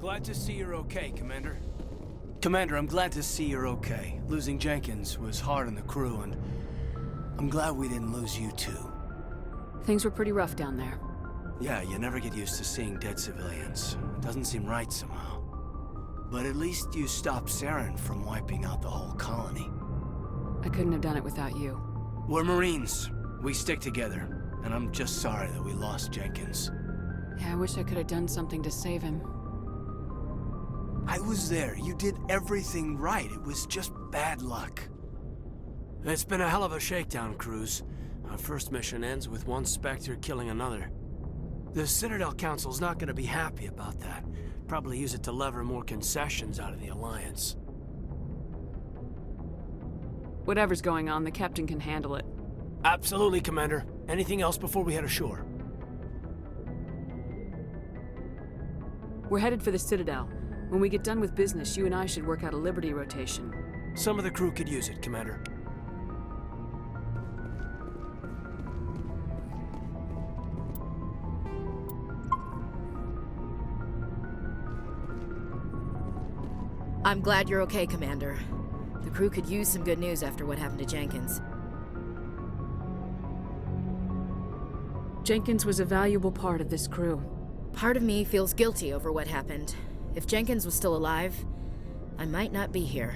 glad to see you're okay, Commander. Commander, I'm glad to see you're okay. Losing Jenkins was hard on the crew, and I'm glad we didn't lose you too. Things were pretty rough down there. Yeah, you never get used to seeing dead civilians. It doesn't seem right somehow. But at least you stopped Saren from wiping out the whole colony. I couldn't have done it without you. We're Marines. We stick together. And I'm just sorry that we lost Jenkins. Yeah, I wish I could have done something to save him. I was there. You did everything right. It was just bad luck. It's been a hell of a shakedown, Cruz. Our first mission ends with one Spectre killing another. The Citadel Council's not gonna be happy about that. Probably use it to lever more concessions out of the Alliance. Whatever's going on, the captain can handle it. Absolutely, Commander. Anything else before we head ashore? We're headed for the Citadel. When we get done with business, you and I should work out a Liberty rotation. Some of the crew could use it, Commander. I'm glad you're okay, Commander. The crew could use some good news after what happened to Jenkins. Jenkins was a valuable part of this crew. Part of me feels guilty over what happened. If Jenkins was still alive, I might not be here.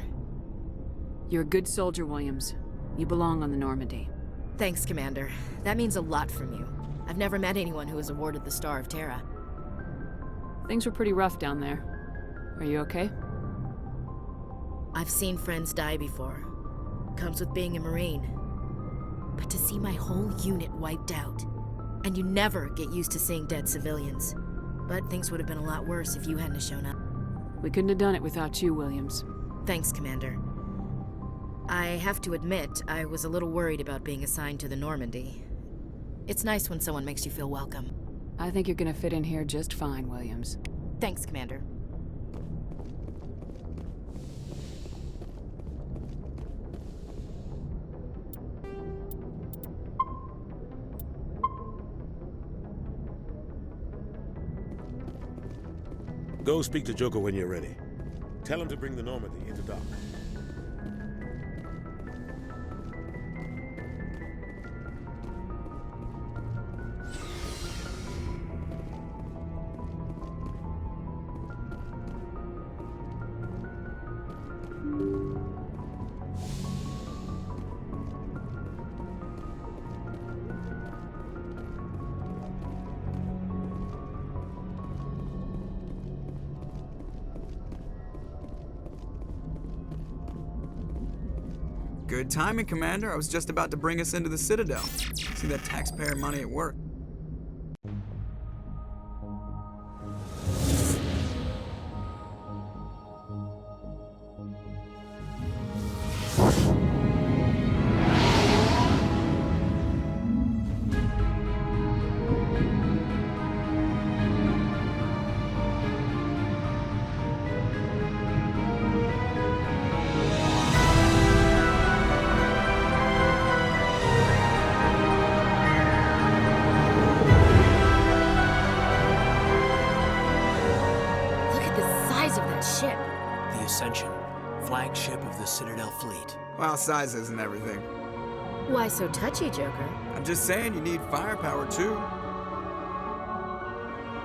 You're a good soldier, Williams. You belong on the Normandy. Thanks, Commander. That means a lot from you. I've never met anyone who was awarded the Star of Terra. Things were pretty rough down there. Are you okay? I've seen friends die before. Comes with being a Marine. But to see my whole unit wiped out, and you never get used to seeing dead civilians. But things would have been a lot worse if you hadn't shown up. We couldn't have done it without you, Williams. Thanks, Commander. I have to admit, I was a little worried about being assigned to the Normandy. It's nice when someone makes you feel welcome. I think you're gonna fit in here just fine, Williams. Thanks, Commander. Go speak to Joker when you're ready. Tell him to bring the Normandy into dock. Good timing, Commander. I was just about to bring us into the Citadel. See that taxpayer money at work. Flagship of the Citadel fleet. Well, size isn't everything. Why so touchy, Joker? I'm just saying you need firepower, too.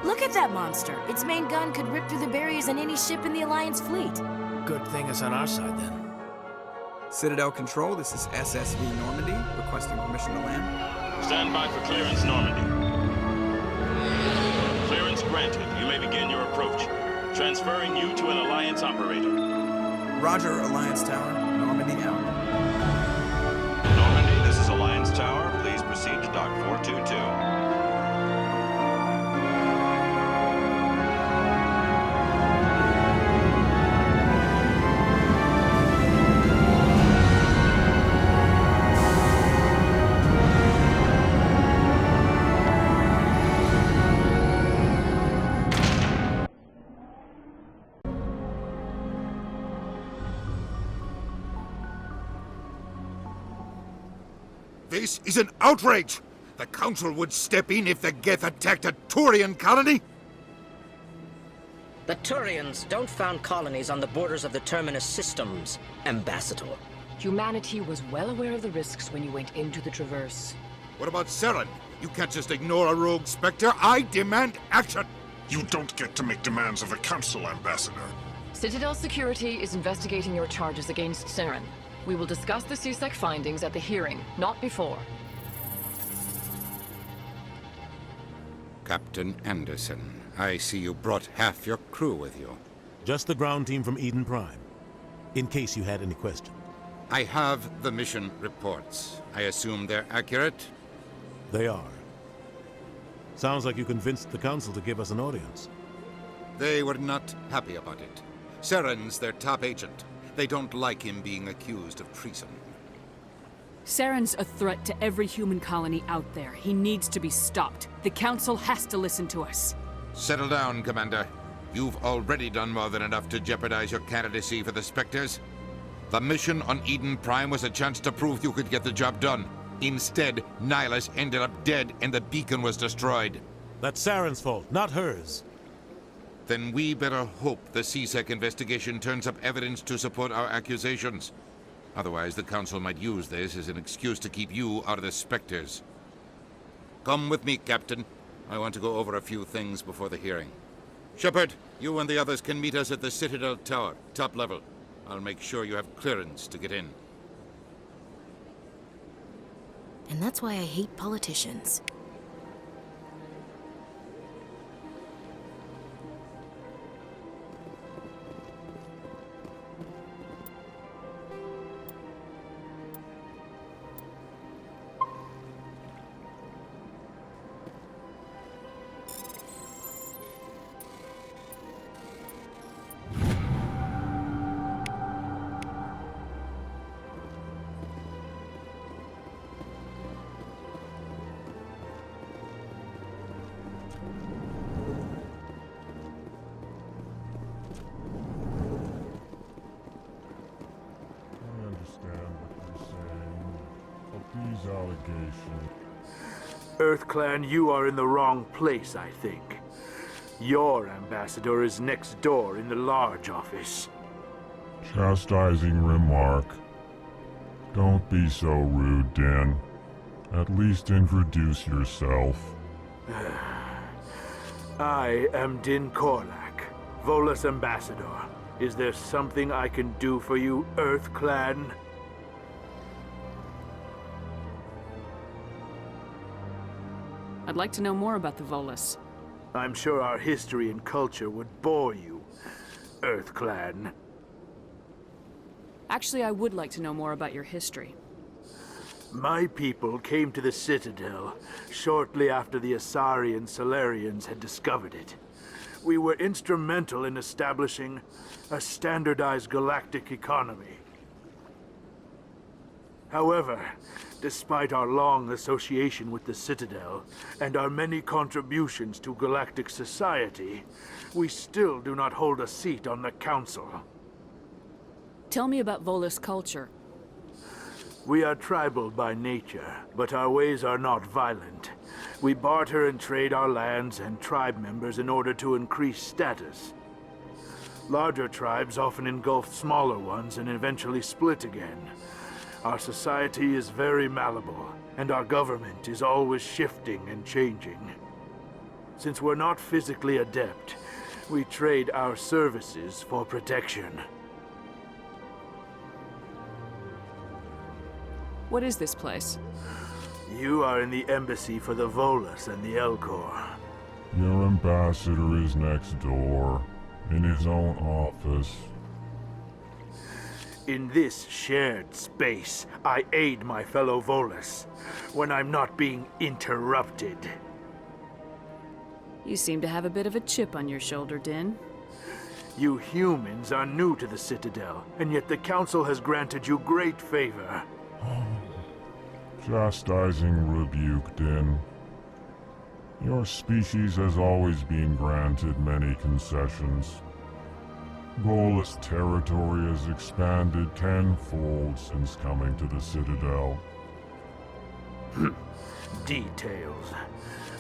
Look at that monster! Its main gun could rip through the barriers in any ship in the Alliance fleet. Good thing it's on our side, then. Citadel Control, this is SSV Normandy, requesting permission to land. Stand by for clearance, Normandy. Clearance granted. You may begin your approach. Transferring you to an Alliance operator. Roger, Alliance Tower. Normandy out. Normandy, this is Alliance Tower. Please proceed to Dock 422. This is an outrage! The Council would step in if the Geth attacked a Turian colony! The Turians don't found colonies on the borders of the Terminus systems, Ambassador. Humanity was well aware of the risks when you went into the Traverse. What about Seren? You can't just ignore a rogue Spectre. I demand action! You don't get to make demands of the Council, Ambassador. Citadel Security is investigating your charges against Seren. We will discuss the CSEC findings at the hearing, not before. Captain Anderson, I see you brought half your crew with you. Just the ground team from Eden Prime, in case you had any questions. I have the mission reports. I assume they're accurate? They are. Sounds like you convinced the Council to give us an audience. They were not happy about it. Seren's their top agent. They don't like him being accused of treason. Seren's a threat to every human colony out there. He needs to be stopped. The Council has to listen to us. Settle down, Commander. You've already done more than enough to jeopardize your candidacy for the Spectres. The mission on Eden Prime was a chance to prove you could get the job done. Instead, Nihilus ended up dead and the beacon was destroyed. That's Saren's fault, not hers. Then we better hope the CSEC investigation turns up evidence to support our accusations. Otherwise, the Council might use this as an excuse to keep you out of the Spectres. Come with me, Captain. I want to go over a few things before the hearing. Shepard, you and the others can meet us at the Citadel Tower, top level. I'll make sure you have clearance to get in. And that's why I hate politicians. EarthClan, you are in the wrong place, I think. Your ambassador is next door in the large office. Chastising remark. Don't be so rude, Din. At least introduce yourself. I am Din Korlak, Volus ambassador. Is there something I can do for you, EarthClan? I'd like to know more about the Volus. I'm sure our history and culture would bore you, EarthClan. Actually, I would like to know more about your history. My people came to the Citadel shortly after the Asari and Solarians had discovered it. We were instrumental in establishing a standardized galactic economy. However, despite our long association with the Citadel and our many contributions to galactic society, we still do not hold a seat on the Council. Tell me about Volus culture. We are tribal by nature, but our ways are not violent. We barter and trade our lands and tribe members in order to increase status. Larger tribes often engulf smaller ones and eventually split again. Our society is very malleable, and our government is always shifting and changing. Since we're not physically adept, we trade our services for protection. What is this place? You are in the embassy for the Volus and the Elcor. Your ambassador is next door, in his own office. In this shared space, I aid my fellow Volus when I'm not being interrupted. You seem to have a bit of a chip on your shoulder, Din. You humans are new to the Citadel, and yet the Council has granted you great favor. Chastising rebuke, Din. Your species has always been granted many concessions. Volus territory has expanded tenfold since coming to the Citadel. Details.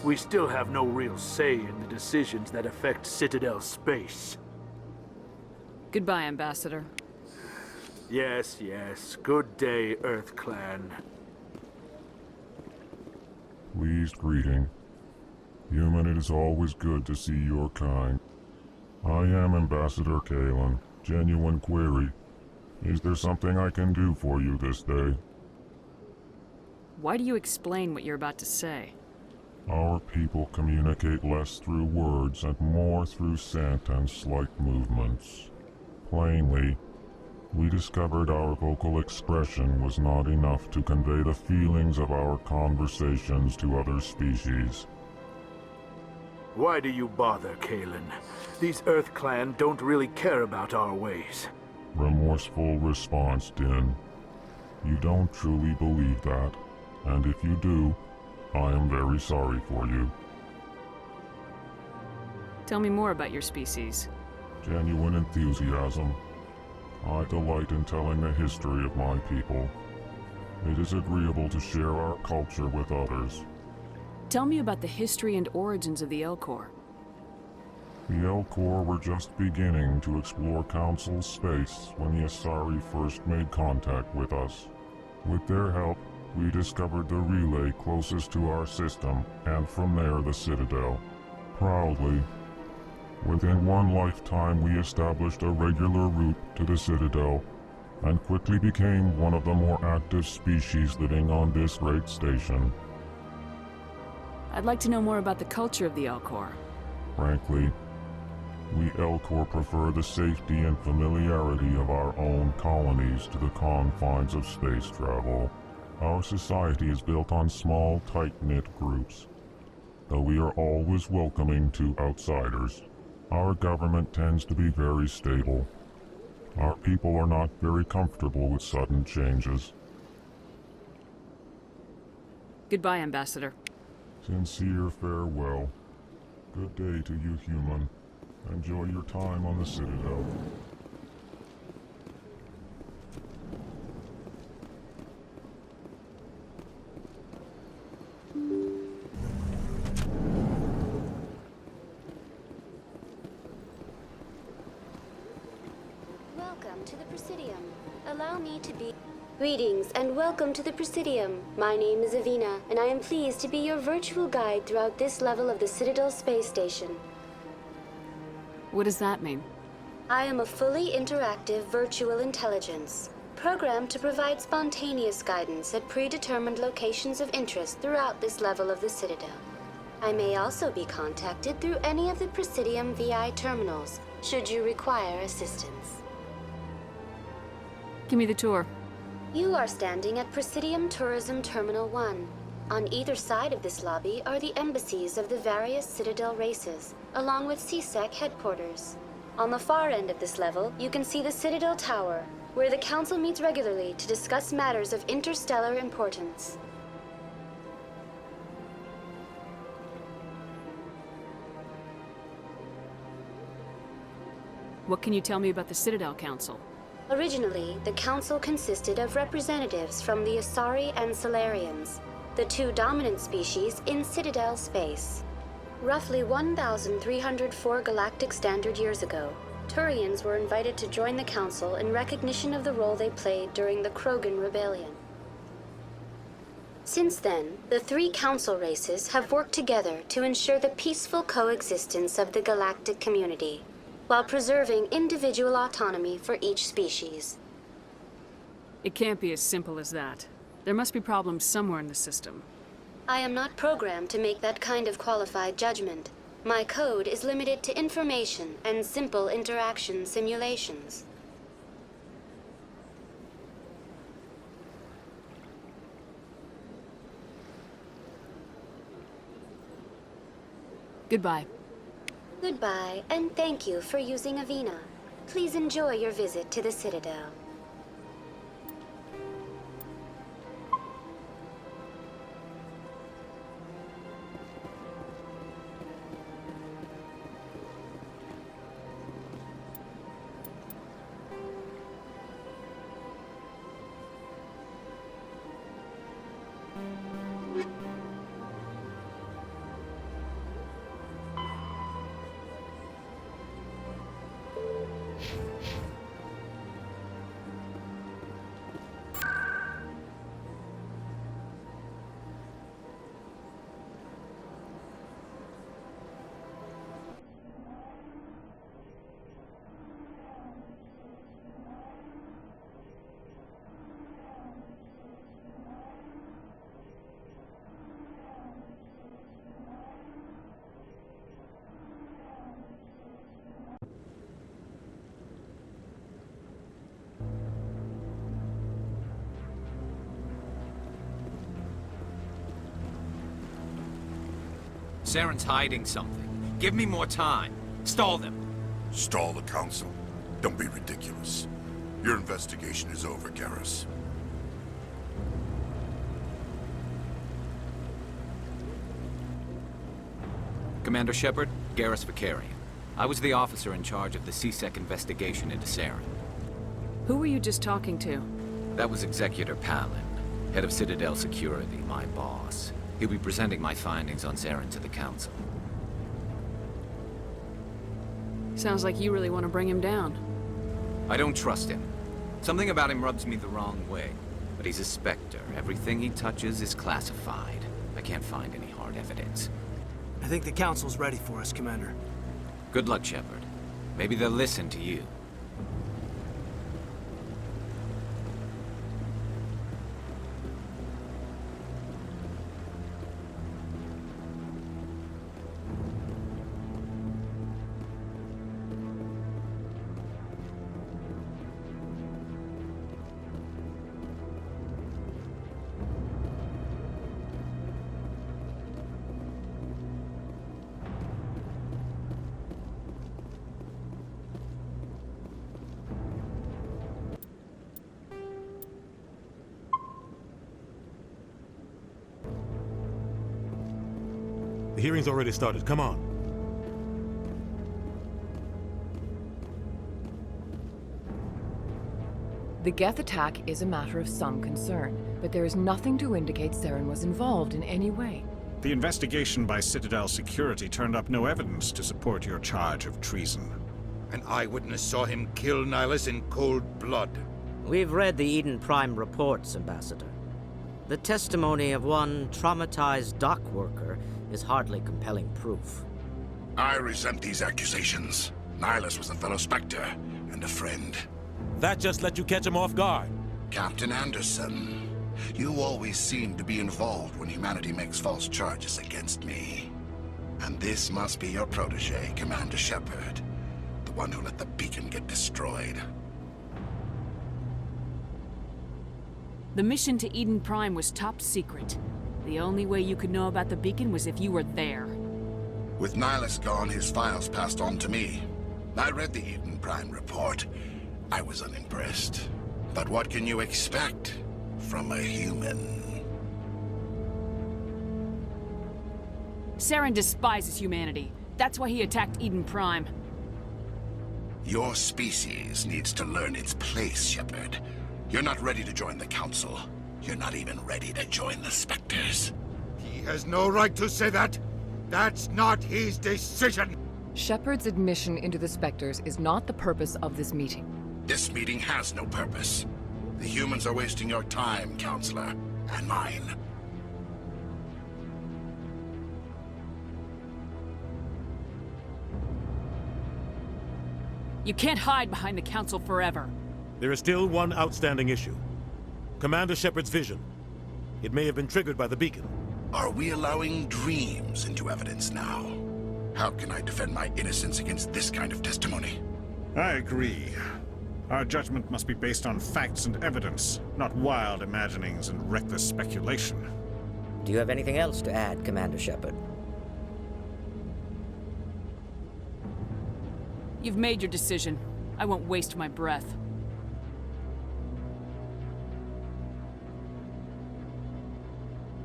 We still have no real say in the decisions that affect Citadel space. Goodbye, Ambassador. Yes, yes. Good day, Earth Clan. Pleased greeting. Human, it is always good to see your kind. I am Ambassador Kalen. Genuine query. Is there something I can do for you this day? Why do you explain what you're about to say? Our people communicate less through words and more through scent and slight movements. Plainly, we discovered our vocal expression was not enough to convey the feelings of our conversations to other species. Why do you bother, Kalen? These Earth Clan don't really care about our ways. Remorseful response, Din. You don't truly believe that, and if you do, I am very sorry for you. Tell me more about your species. Genuine enthusiasm. I delight in telling the history of my people. It is agreeable to share our culture with others. Tell me about the history and origins of the Elcor. The Elcor were just beginning to explore Council space when the Asari first made contact with us. With their help, we discovered the relay closest to our system, and from there the Citadel. Proudly, within one lifetime we established a regular route to the Citadel, and quickly became one of the more active species living on this great station. I'd like to know more about the culture of the Elcor. Frankly, we Elcor prefer the safety and familiarity of our own colonies to the confines of space travel. Our society is built on small, tight-knit groups, though we are always welcoming to outsiders. Our government tends to be very stable. Our people are not very comfortable with sudden changes. Goodbye, Ambassador. Sincere farewell. Good day to you, human. Enjoy your time on the Citadel. Welcome to the Presidium. Allow me to be... Greetings and welcome to the Presidium. My name is Avina, and I am pleased to be your virtual guide throughout this level of the Citadel space station. What does that mean? I am a fully interactive virtual intelligence, programmed to provide spontaneous guidance at predetermined locations of interest throughout this level of the Citadel. I may also be contacted through any of the Presidium VI terminals, should you require assistance. Give me the tour. You are standing at Presidium Tourism Terminal 1. On either side of this lobby are the embassies of the various Citadel races, along with CSEC headquarters. On the far end of this level, you can see the Citadel Tower, where the Council meets regularly to discuss matters of interstellar importance. What can you tell me about the Citadel Council? Originally, the Council consisted of representatives from the Asari and Solarians, the two dominant species in Citadel space. Roughly 1,304 galactic standard years ago, Turians were invited to join the Council in recognition of the role they played during the Krogan Rebellion. Since then, the three Council races have worked together to ensure the peaceful coexistence of the galactic community, while preserving individual autonomy for each species. It can't be as simple as that. There must be problems somewhere in the system. I am not programmed to make that kind of qualified judgment. My code is limited to information and simple interaction simulations. Goodbye. Goodbye, and thank you for using Avina. Please enjoy your visit to the Citadel. Saren's hiding something. Give me more time. Stall them. Stall the Council? Don't be ridiculous. Your investigation is over, Garrus. Commander Shepard, Garrus Vicarian. I was the officer in charge of the CSEC investigation into Saren. Who were you just talking to? That was Executor Palin, head of Citadel Security, my boss. He'll be presenting my findings on Saren to the Council. Sounds like you really want to bring him down. I don't trust him. Something about him rubs me the wrong way. But he's a Spectre. Everything he touches is classified. I can't find any hard evidence. I think the Council's ready for us, Commander. Good luck, Shepard. Maybe they'll listen to you. The hearing's already started. Come on. The Geth attack is a matter of some concern, but there is nothing to indicate Saren was involved in any way. The investigation by Citadel Security turned up no evidence to support your charge of treason. An eyewitness saw him kill Nihilus in cold blood. We've read the Eden Prime reports, Ambassador. The testimony of one traumatized dock worker is hardly compelling proof. I resent these accusations. Nihilus was a fellow Spectre and a friend. That just let you catch him off guard. Captain Anderson, you always seem to be involved when humanity makes false charges against me. And this must be your protege, Commander Shepard, the one who let the beacon get destroyed. The mission to Eden Prime was top secret. The only way you could know about the beacon was if you were there. With Nihilus gone, his files passed on to me. I read the Eden Prime report. I was unimpressed. But what can you expect from a human? Saren despises humanity. That's why he attacked Eden Prime. Your species needs to learn its place, Shepard. You're not ready to join the Council. You're not even ready to join the Spectres. He has no right to say that. That's not his decision. Shepard's admission into the Spectres is not the purpose of this meeting. This meeting has no purpose. The humans are wasting your time, Counselor, and mine. You can't hide behind the Council forever. There is still one outstanding issue. Commander Shepard's vision. It may have been triggered by the beacon. Are we allowing dreams into evidence now? How can I defend my innocence against this kind of testimony? I agree. Our judgment must be based on facts and evidence, not wild imaginings and reckless speculation. Do you have anything else to add, Commander Shepard? You've made your decision. I won't waste my breath.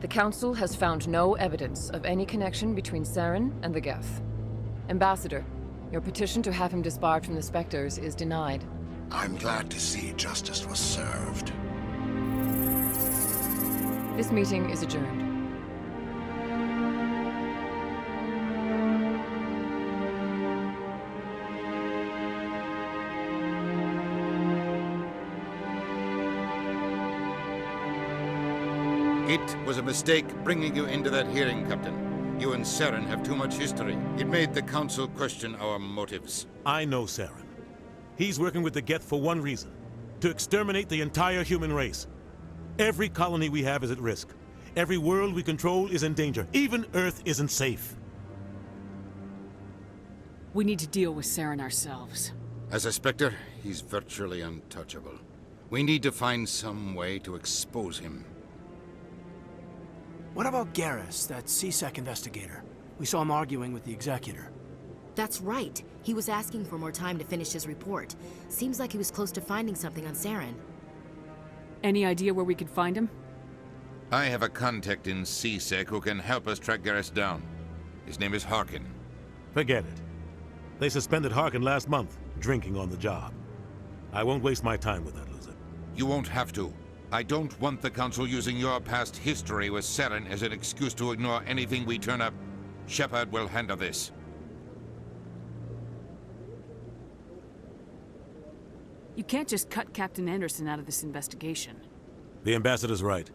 The Council has found no evidence of any connection between Saren and the Geth. Ambassador, your petition to have him disbarred from the Spectres is denied. I'm glad to see justice was served. This meeting is adjourned. It was a mistake bringing you into that hearing, Captain. You and Saren have too much history. It made the Council question our motives. I know Saren. He's working with the Geth for one reason. To exterminate the entire human race. Every colony we have is at risk. Every world we control is in danger. Even Earth isn't safe. We need to deal with Saren ourselves. As a Spectre, he's virtually untouchable. We need to find some way to expose him. What about Garrus, that CSEC investigator? We saw him arguing with the executor. That's right. He was asking for more time to finish his report. Seems like he was close to finding something on Saren. Any idea where we could find him? I have a contact in CSEC who can help us track Garrus down. His name is Harkin. Forget it. They suspended Harkin last month, drinking on the job. I won't waste my time with that loser. You won't have to. I don't want the Council using your past history with Saren as an excuse to ignore anything we turn up. Shepard will handle this. You can't just cut Captain Anderson out of this investigation. The ambassador's right.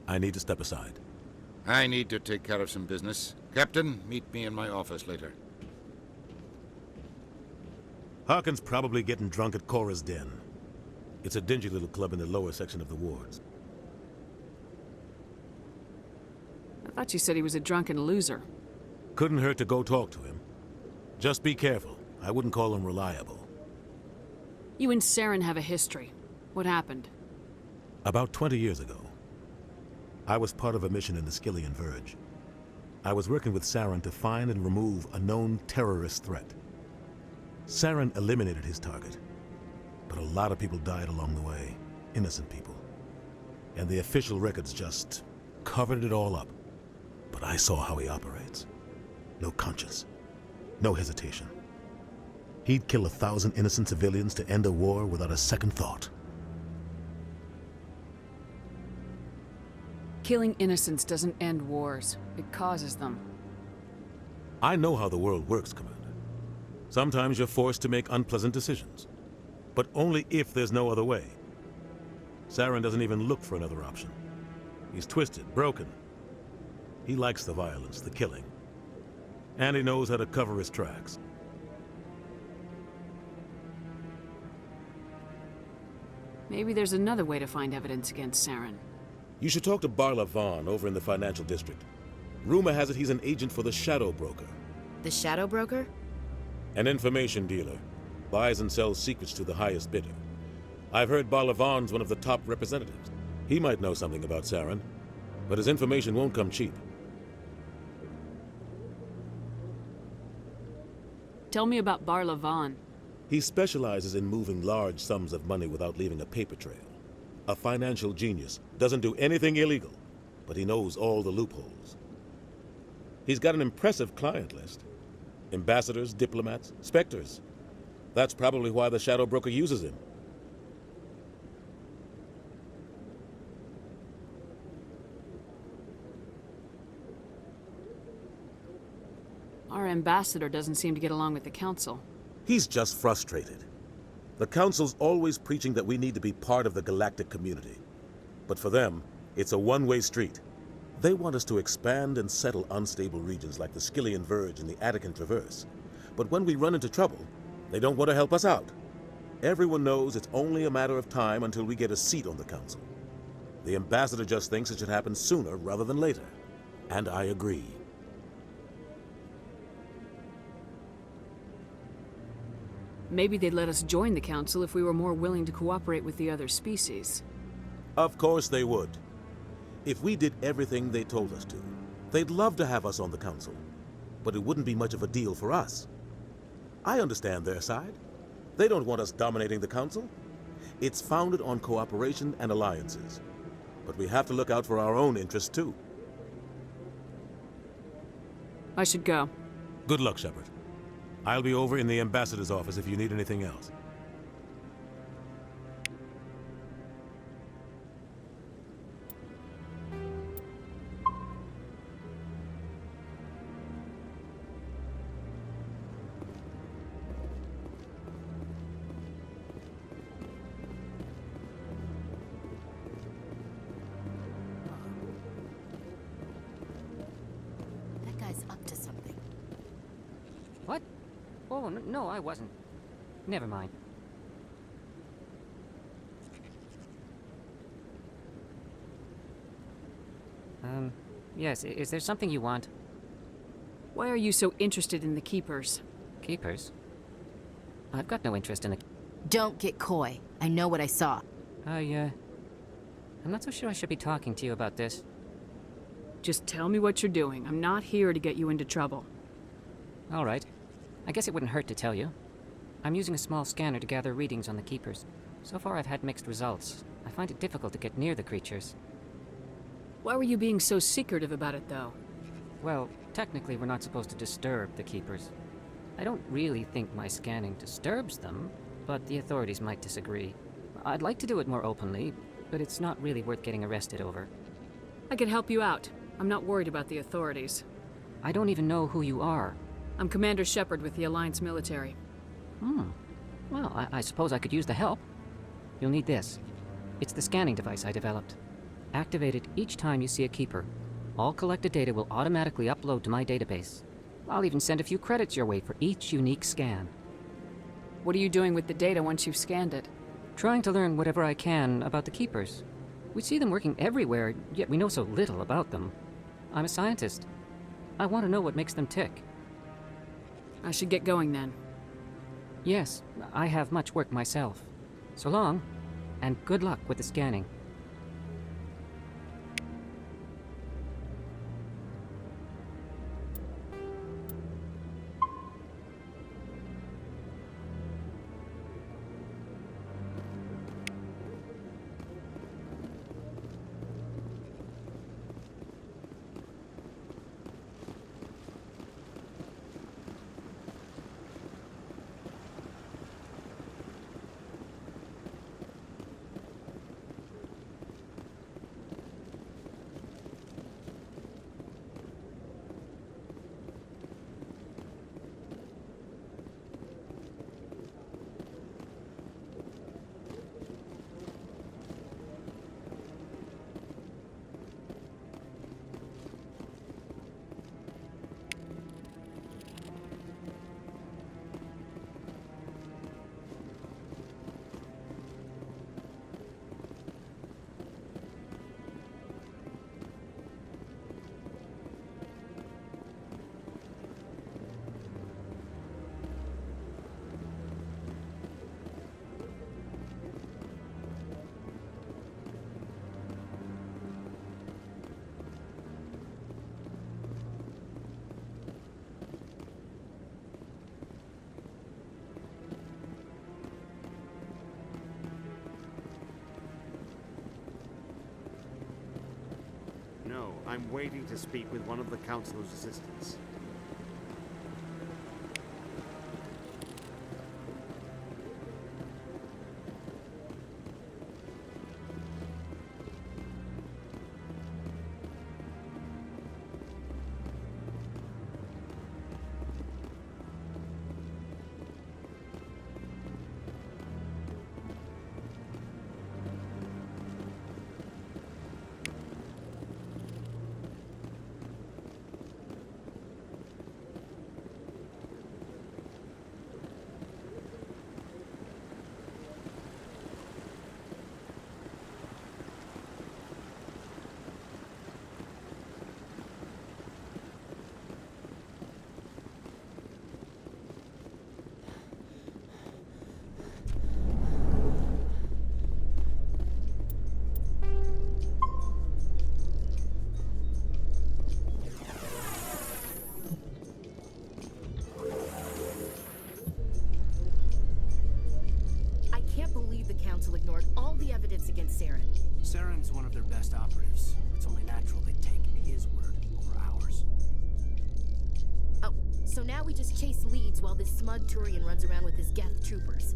I need to step aside. I need to take care of some business. Captain, meet me in my office later. Harkin's probably getting drunk at Cora's Den. It's a dingy little club in the lower section of the wards. I thought you said he was a drunken loser. Couldn't hurt to go talk to him. Just be careful. I wouldn't call him reliable. You and Saren have a history. What happened? About 20 years ago, I was part of a mission in the Skillian Verge. I was working with Saren to find and remove a known terrorist threat. Saren eliminated his target, but a lot of people died along the way, innocent people. And the official records just covered it all up. But I saw how he operates. No conscience, no hesitation. He'd kill 1,000 innocent civilians to end a war without a second thought. Killing innocents doesn't end wars. It causes them. I know how the world works, Commander. Sometimes you're forced to make unpleasant decisions, but only if there's no other way. Saren doesn't even look for another option. He's twisted, broken. He likes the violence, the killing. And he knows how to cover his tracks. Maybe there's another way to find evidence against Saren. You should talk to Barla Vaughn over in the financial district. Rumor has it he's an agent for the Shadow Broker. The Shadow Broker? An information dealer. Buys and sells secrets to the highest bidder. I've heard Barla Vaughn's one of the top representatives. He might know something about Saren, but his information won't come cheap. Tell me about Barla Vaughn. He specializes in moving large sums of money without leaving a paper trail. A financial genius, doesn't do anything illegal, but he knows all the loopholes. He's got an impressive client list. Ambassadors, diplomats, specters. That's probably why the Shadow Broker uses him. Our ambassador doesn't seem to get along with the Council. He's just frustrated. The Council's always preaching that we need to be part of the galactic community. But for them, it's a one-way street. They want us to expand and settle unstable regions like the Skillian Verge and the Attican Traverse. But when we run into trouble, they don't want to help us out. Everyone knows it's only a matter of time until we get a seat on the Council. The ambassador just thinks it should happen sooner rather than later. And I agree. Maybe they'd let us join the Council if we were more willing to cooperate with the other species. Of course they would. If we did everything they told us to, they'd love to have us on the Council. But it wouldn't be much of a deal for us. I understand their side. They don't want us dominating the Council. It's founded on cooperation and alliances. But we have to look out for our own interests too. I should go. Good luck, Shepard. I'll be over in the ambassador's office if you need anything else. That guy's up to something. What? Oh, no, I wasn't. Never mind. Yes, is there something you want? Why are you so interested in the Keepers? Keepers? I've got no interest in the... Don't get coy. I know what I saw. I'm not so sure I should be talking to you about this. Just tell me what you're doing. I'm not here to get you into trouble. All right. I guess it wouldn't hurt to tell you. I'm using a small scanner to gather readings on the Keepers. So far I've had mixed results. I find it difficult to get near the creatures. Why were you being so secretive about it, though? Well, technically we're not supposed to disturb the Keepers. I don't really think my scanning disturbs them, but the authorities might disagree. I'd like to do it more openly, but it's not really worth getting arrested over. I can help you out. I'm not worried about the authorities. I don't even know who you are. I'm Commander Shepard with the Alliance military. Well, I suppose I could use the help. You'll need this. It's the scanning device I developed. Activate it each time you see a Keeper. All collected data will automatically upload to my database. I'll even send a few credits your way for each unique scan. What are you doing with the data once you've scanned it? Trying to learn whatever I can about the Keepers. We see them working everywhere, yet we know so little about them. I'm a scientist. I want to know what makes them tick. I should get going then. Yes, I have much work myself. So long, and good luck with the scanning. No, I'm waiting to speak with one of the Councilor's assistants. Ignored all the evidence against Saren. Saren's one of their best operatives. It's only natural they take his word over ours. Oh, so now we just chase leads while this smug Turian runs around with his Geth troopers.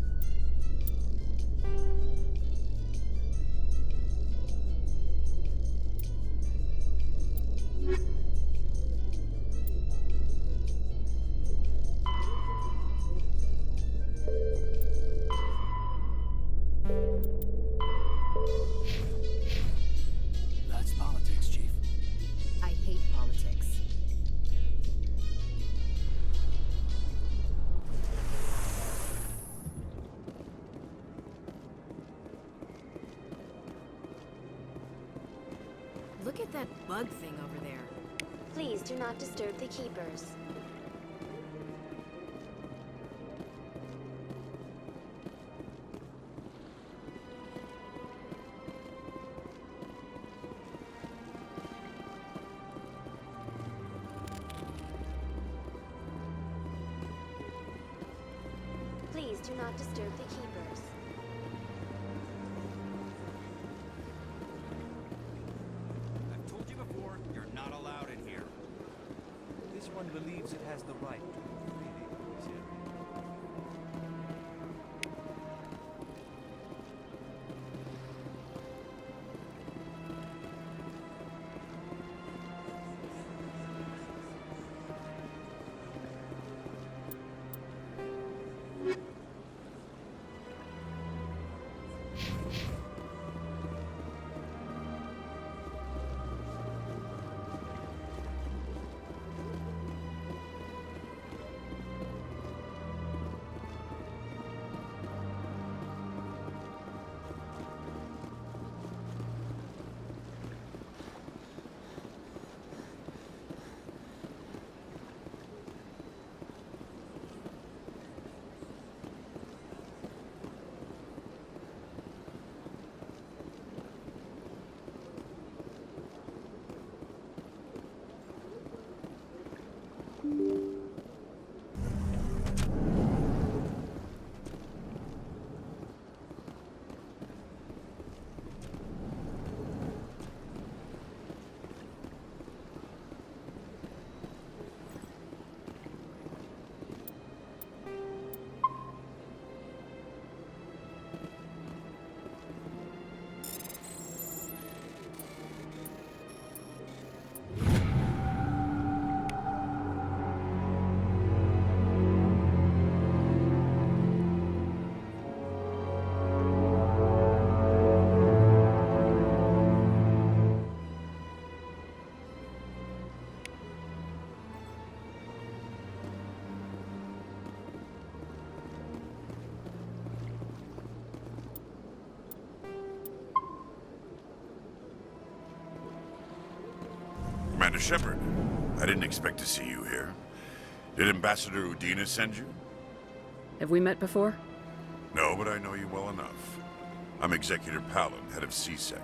Look at that bug thing over there. Please do not disturb the Keepers. Please do not disturb the keepers. I've told you before, you're not allowed in here. This one believes it has the right to freely use it. Rena Shepard, I didn't expect to see you here. Did Ambassador Udina send you? Have we met before? No, but I know you well enough. I'm Executor Palin, head of CSEC.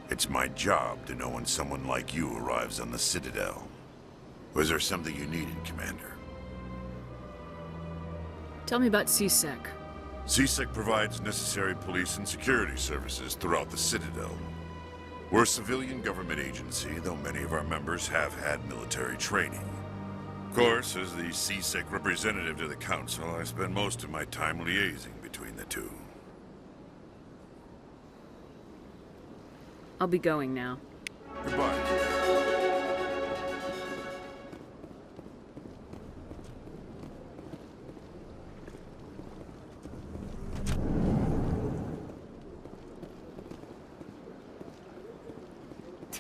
It's my job to know when someone like you arrives on the Citadel. Was there something you needed, Commander? Tell me about CSEC. CSEC provides necessary police and security services throughout the Citadel. We're a civilian government agency, though many of our members have had military training. Of course, as the CSEC representative to the Council, I spend most of my time liaising between the two. I'll be going now. Goodbye.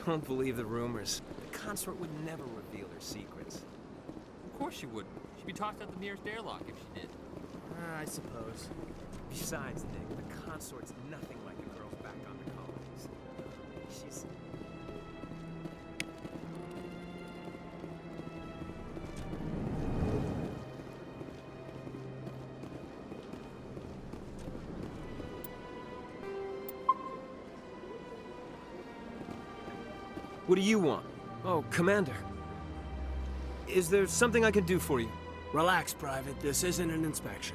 Don't believe the rumors. The consort would never reveal her secrets. Of course she wouldn't. She'd be tossed out the nearest airlock if she did. I suppose. Besides, Nick, the consort's nothing like the girls back on the colonies. She's... What do you want? Oh, Commander. Is there something I can do for you? Relax, Private. This isn't an inspection.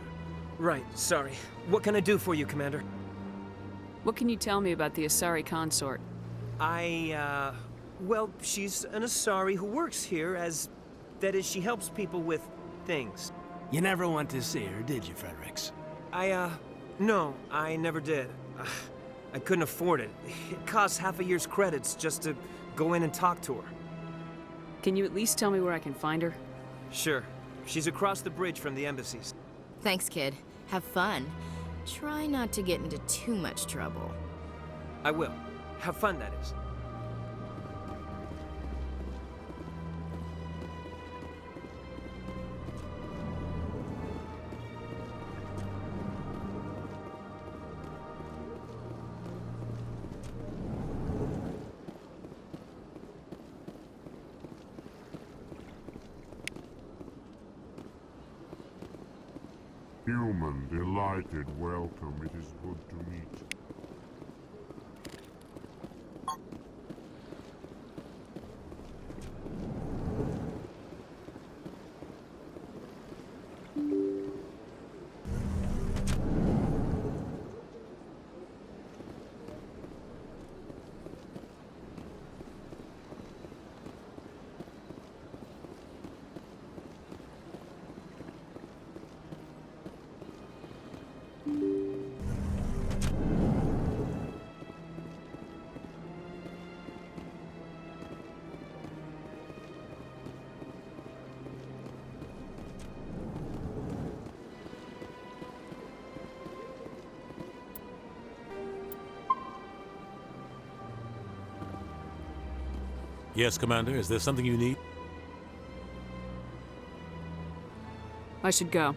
Right, sorry. What can I do for you, Commander? What can you tell me about the Asari consort? Well, she's an Asari who works here as... That is, she helps people with things. You never went to see her, did you, Fredericks? No, I never did. I couldn't afford it. It costs half a year's credits just to go in and talk to her. Can you at least tell me where I can find her? Sure. She's across the bridge from the embassies. Thanks, kid. Have fun. Try not to get into too much trouble. I will. Have fun, that is. Human, delighted, welcome. It is good to meet. Yes, Commander. Is there something you need? I should go.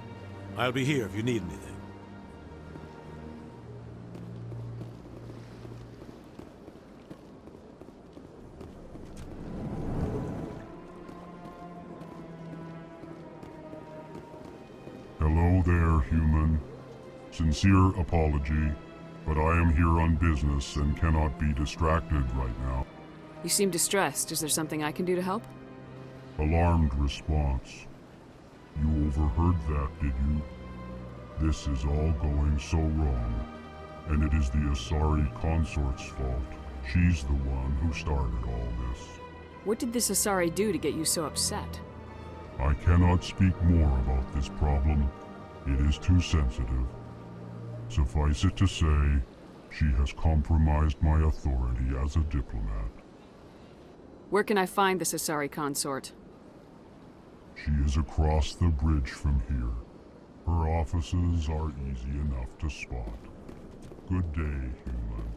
I'll be here if you need anything. Hello there, human. Sincere apology, but I am here on business and cannot be distracted right now. You seem distressed. Is there something I can do to help? Alarmed response. You overheard that, did you? This is all going so wrong, and it is the Asari consort's fault. She's the one who started all this. What did this Asari do to get you so upset? I cannot speak more about this problem. It is too sensitive. Suffice it to say, she has compromised my authority as a diplomat. Where can I find this Asari consort? She is across the bridge from here. Her offices are easy enough to spot. Good day, human.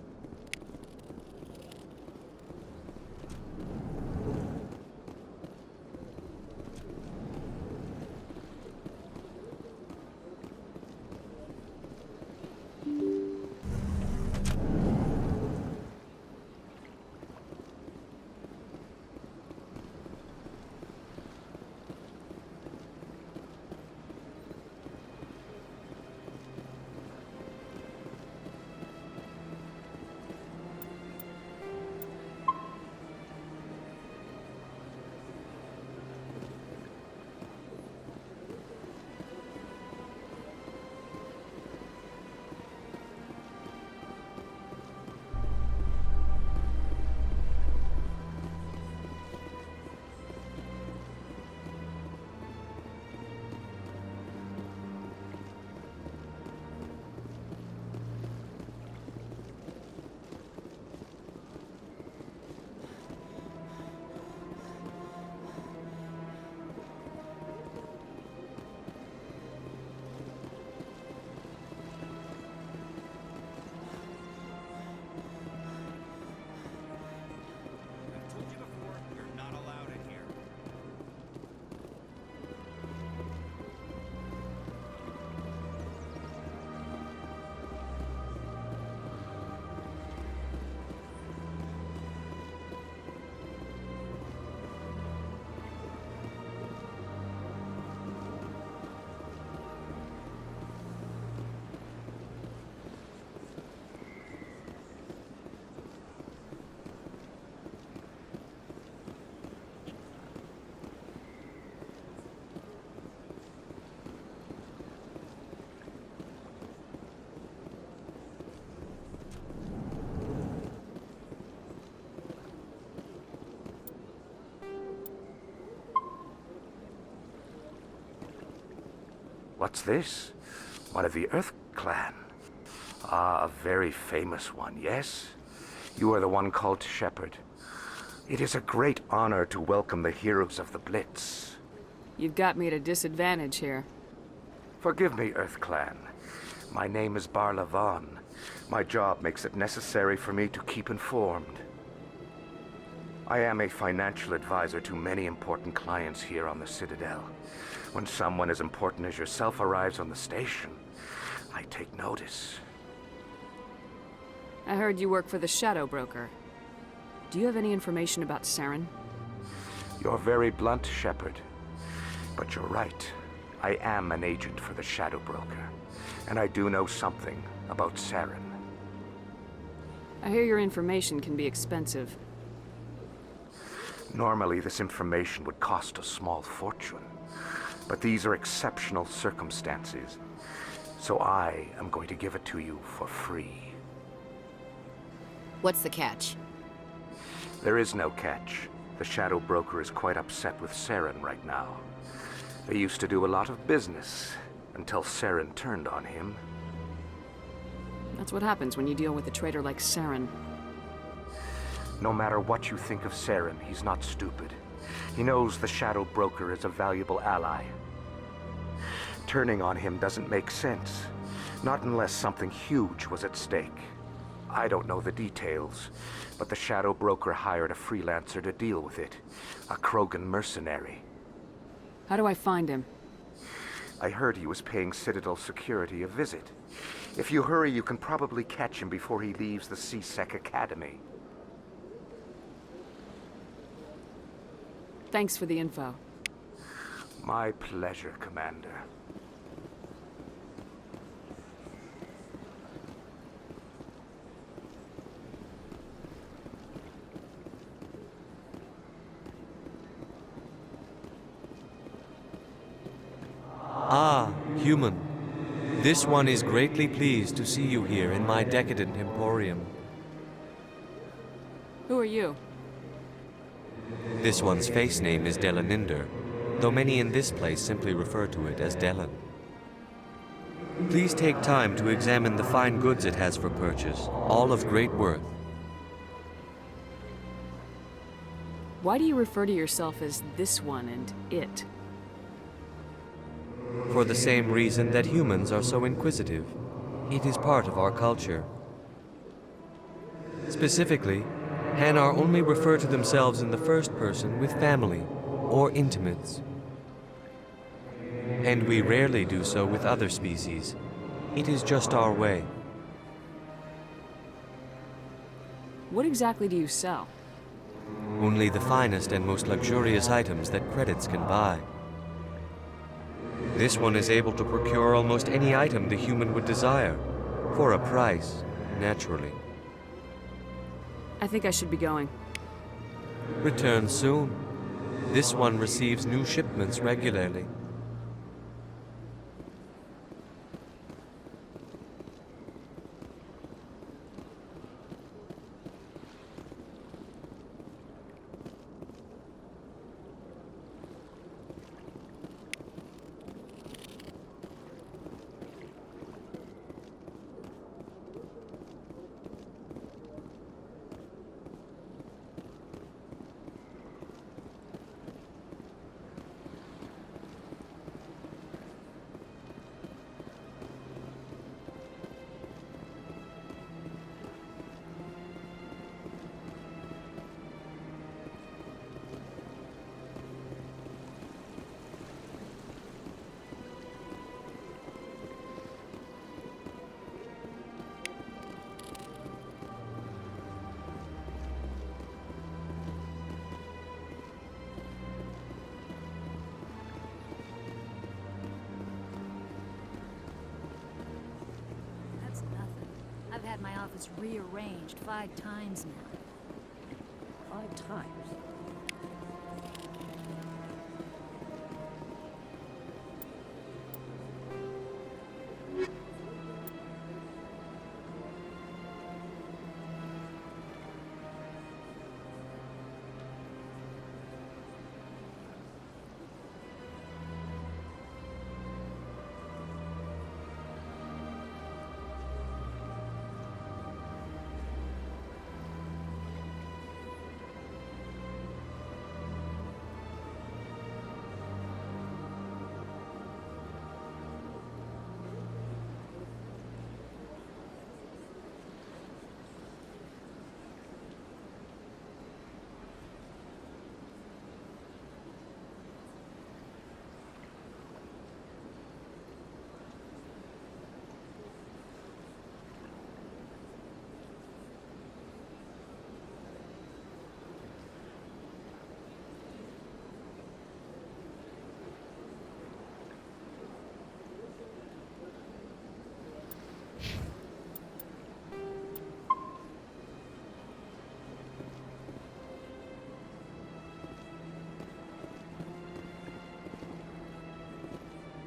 What's this? One of the Earth Clan. Ah, a very famous one, yes? You are the one called Shepard. It is a great honor to welcome the heroes of the Blitz. You've got me at a disadvantage here. Forgive me, Earth Clan. My name is Barla Vaughn. My job makes it necessary for me to keep informed. I am a financial advisor to many important clients here on the Citadel. When someone as important as yourself arrives on the station, I take notice. I heard you work for the Shadow Broker. Do you have any information about Saren? You're very blunt, Shepard. But you're right. I am an agent for the Shadow Broker, and I do know something about Saren. I hear your information can be expensive. Normally, this information would cost a small fortune. But these are exceptional circumstances, so I am going to give it to you for free. What's the catch? There is no catch. The Shadow Broker is quite upset with Saren right now. They used to do a lot of business, until Saren turned on him. That's what happens when you deal with a traitor like Saren. No matter what you think of Saren, he's not stupid. He knows the Shadow Broker is a valuable ally. Turning on him doesn't make sense. Not unless something huge was at stake. I don't know the details, but the Shadow Broker hired a freelancer to deal with it. A Krogan mercenary. How do I find him? I heard he was paying Citadel security a visit. If you hurry, you can probably catch him before he leaves the C-Sec Academy. Thanks for the info. My pleasure, Commander. Ah, human. This one is greatly pleased to see you here in my decadent emporium. Who are you? This one's face name is Delaninder, though many in this place simply refer to it as Delan. Please take time to examine the fine goods it has for purchase, all of great worth. Why do you refer to yourself as this one and it? For the same reason that humans are so inquisitive. It is part of our culture. Specifically, Hanar only refer to themselves in the first person with family or intimates. And we rarely do so with other species. It is just our way. What exactly do you sell? Only the finest and most luxurious items that credits can buy. This one is able to procure almost any item the human would desire, for a price, naturally. I think I should be going. Return soon. This one receives new shipments regularly. I've had my office rearranged 5 times now. 5 times?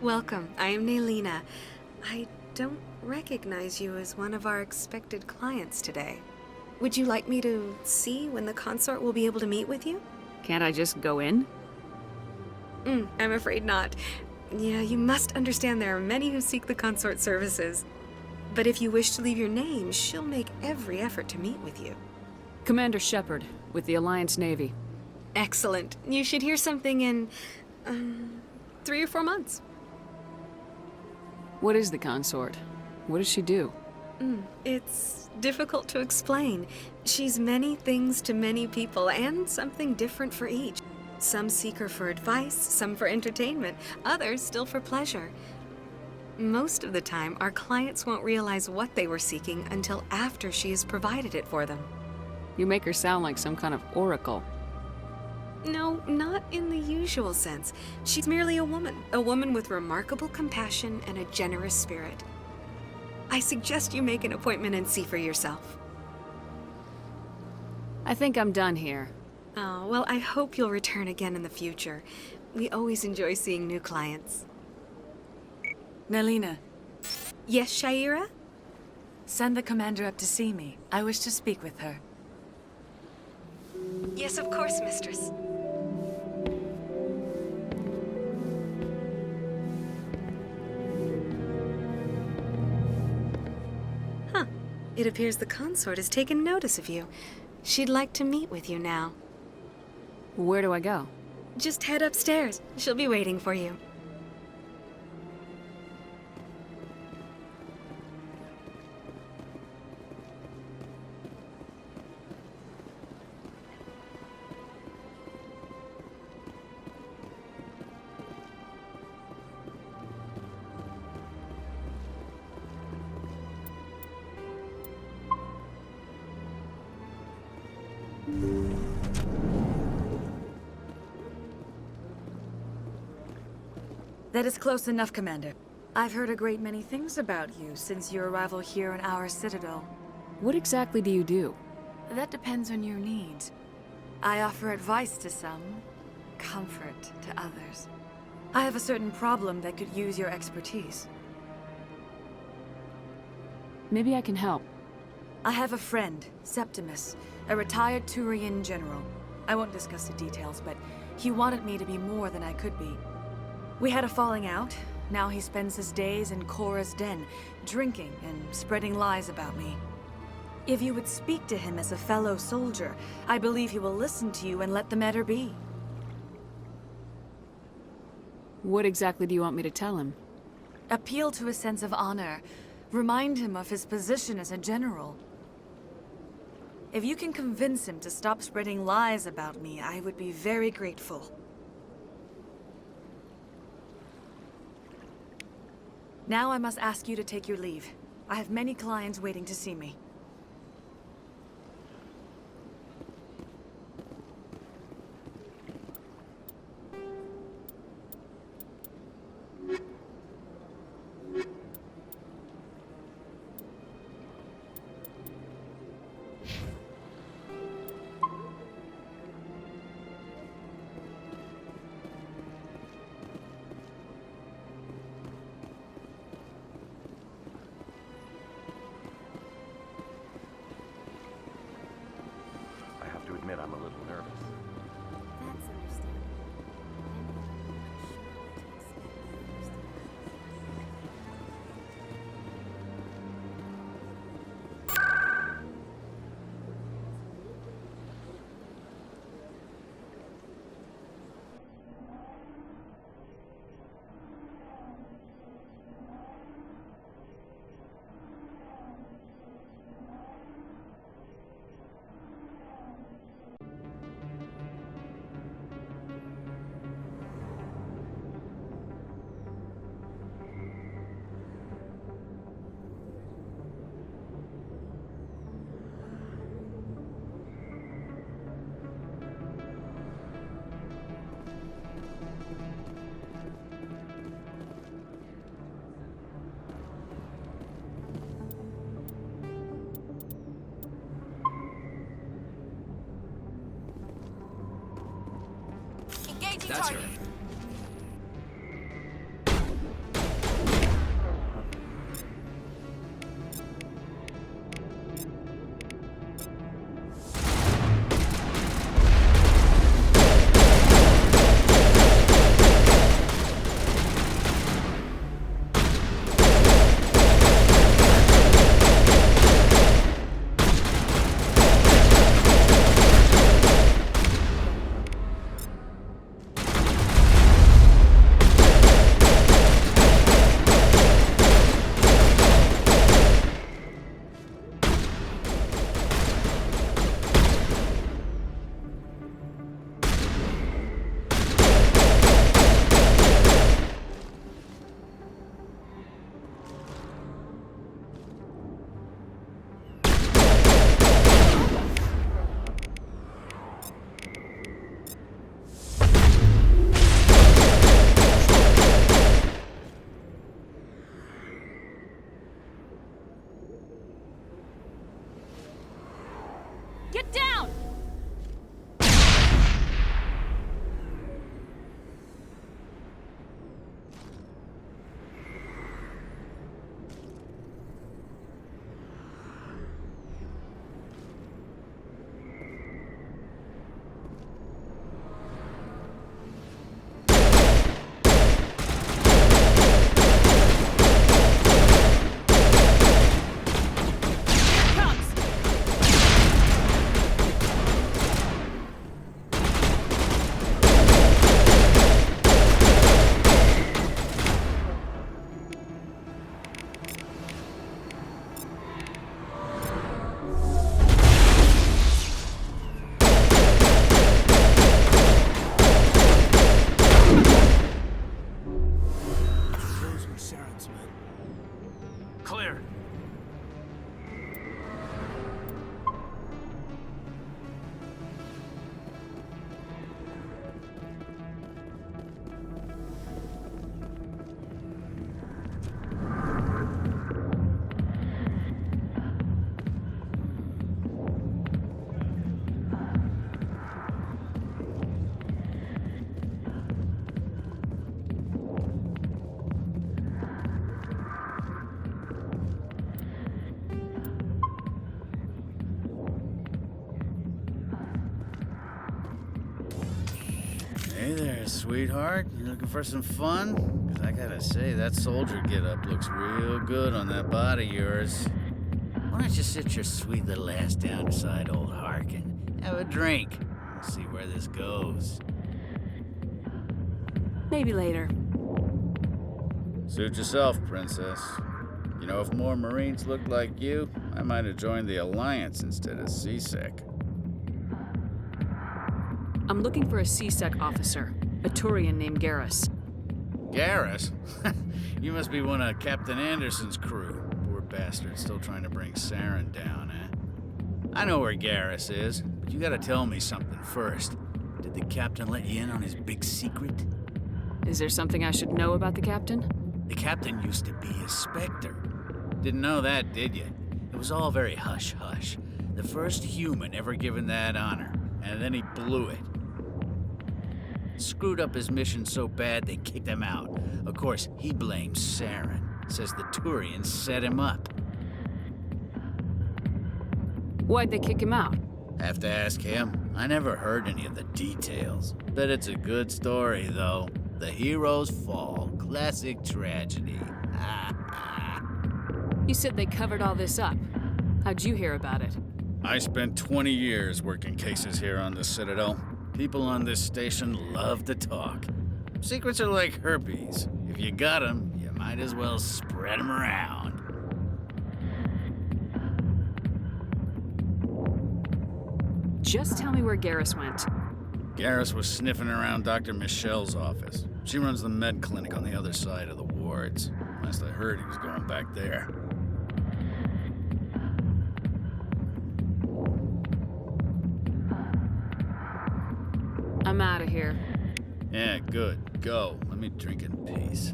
Welcome, I am Naylina. I don't recognize you as one of our expected clients today. Would you like me to see when the consort will be able to meet with you? Can't I just go in? I'm afraid not. Yeah, you must understand there are many who seek the consort services. But if you wish to leave your name, she'll make every effort to meet with you. Commander Shepard, with the Alliance Navy. Excellent. You should hear something in 3 or 4 months. What is the consort? What does she do? It's difficult to explain. She's many things to many people, and something different for each. Some seek her for advice, some for entertainment, others still for pleasure. Most of the time, our clients won't realize what they were seeking until after she has provided it for them. You make her sound like some kind of oracle. No, not in the usual sense. She's merely a woman with remarkable compassion and a generous spirit. I suggest you make an appointment and see for yourself. I think I'm done here. Oh, well, I hope you'll return again in the future. We always enjoy seeing new clients. Nelina. Yes, Shaira? Send the commander up to see me. I wish to speak with her. Yes, of course, mistress. Huh. It appears the consort has taken notice of you. She'd like to meet with you now. Where do I go? Just head upstairs. She'll be waiting for you. That is close enough, Commander. I've heard a great many things about you since your arrival here in our citadel. What exactly do you do? That depends on your needs. I offer advice to some, comfort to others. I have a certain problem that could use your expertise. Maybe I can help. I have a friend, Septimus, a retired Turian general. I won't discuss the details, but he wanted me to be more than I could be. We had a falling out. Now he spends his days in Korra's den, drinking and spreading lies about me. If you would speak to him as a fellow soldier, I believe he will listen to you and let the matter be. What exactly do you want me to tell him? Appeal to his sense of honor. Remind him of his position as a general. If you can convince him to stop spreading lies about me, I would be very grateful. Now I must ask you to take your leave. I have many clients waiting to see me. I'm a little nervous. That's understandable. That's her. sweetheart? You looking for some fun? 'Cause I gotta say, that soldier get-up looks real good on that body of yours. Why don't you sit your sweet little ass down beside old Hark and have a drink? We'll see where this goes. Maybe later. Suit yourself, princess. You know, if more Marines looked like you, I might have joined the Alliance instead of CSEC. I'm looking for a CSEC officer, a Turian named Garrus. Garrus? You must be one of Captain Anderson's crew. Poor bastard, still trying to bring Saren down, eh? I know where Garrus is, but you gotta tell me something first. Did the captain let you in on his big secret? Is there something I should know about the captain? The captain used to be a Spectre. Didn't know that, did you? It was all very hush-hush. The first human ever given that honor, and then he blew it. Screwed up his mission so bad they kicked him out. Of course, he blames Saren. Says the Turians set him up. Why'd they kick him out? Have to ask him. I never heard any of the details. Bet it's a good story, though. The hero's fall. Classic tragedy. You said they covered all this up. How'd you hear about it? I spent 20 years working cases here on the Citadel. People on this station love to talk. Secrets are like herpes. If you got them, you might as well spread them around. Just tell me where Garrus went. Garrus was sniffing around Dr. Michelle's office. She runs the med clinic on the other side of the wards. Last I heard, he was going back there. I'm out of here. Yeah, good. Go. Let me drink in peace.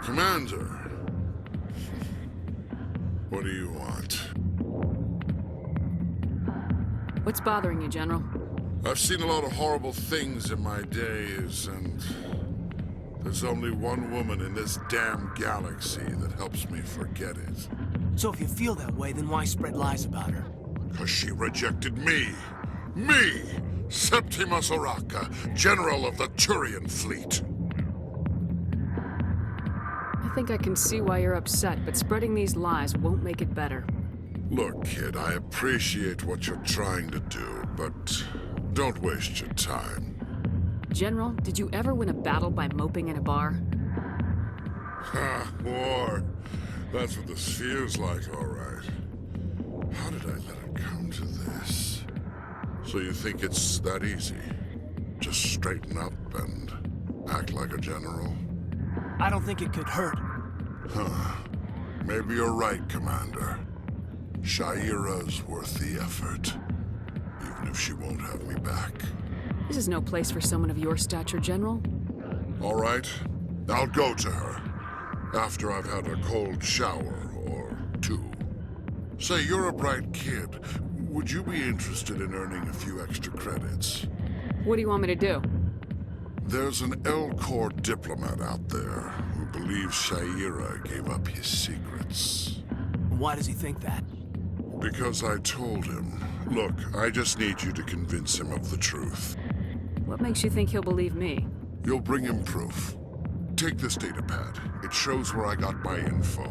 Commander, what do you want? What's bothering you, General? I've seen a lot of horrible things in my days, and there's only one woman in this damn galaxy that helps me forget it. So if you feel that way, then why spread lies about her? 'Cause she rejected me! Me! Septimus Oraka, General of the Turian Fleet! I think I can see why you're upset, but spreading these lies won't make it better. Look, kid, I appreciate what you're trying to do, but don't waste your time. General, did you ever win a battle by moping in a bar? Ha, war. That's what this feels like, all right. How did I let it come to this? So you think it's that easy? Just straighten up and act like a general? I don't think it could hurt. Huh. Maybe you're right, Commander. Shaira's worth the effort. Even if she won't have me back. This is no place for someone of your stature, General. All right. I'll go to her. After I've had a cold shower or two. Say, you're a bright kid. Would you be interested in earning a few extra credits? What do you want me to do? There's an L-Corps diplomat out there who believes Shaira gave up his secrets. Why does he think that? Because I told him. Look, I just need you to convince him of the truth. What makes you think he'll believe me? You'll bring him proof. Take this datapad. It shows where I got my info.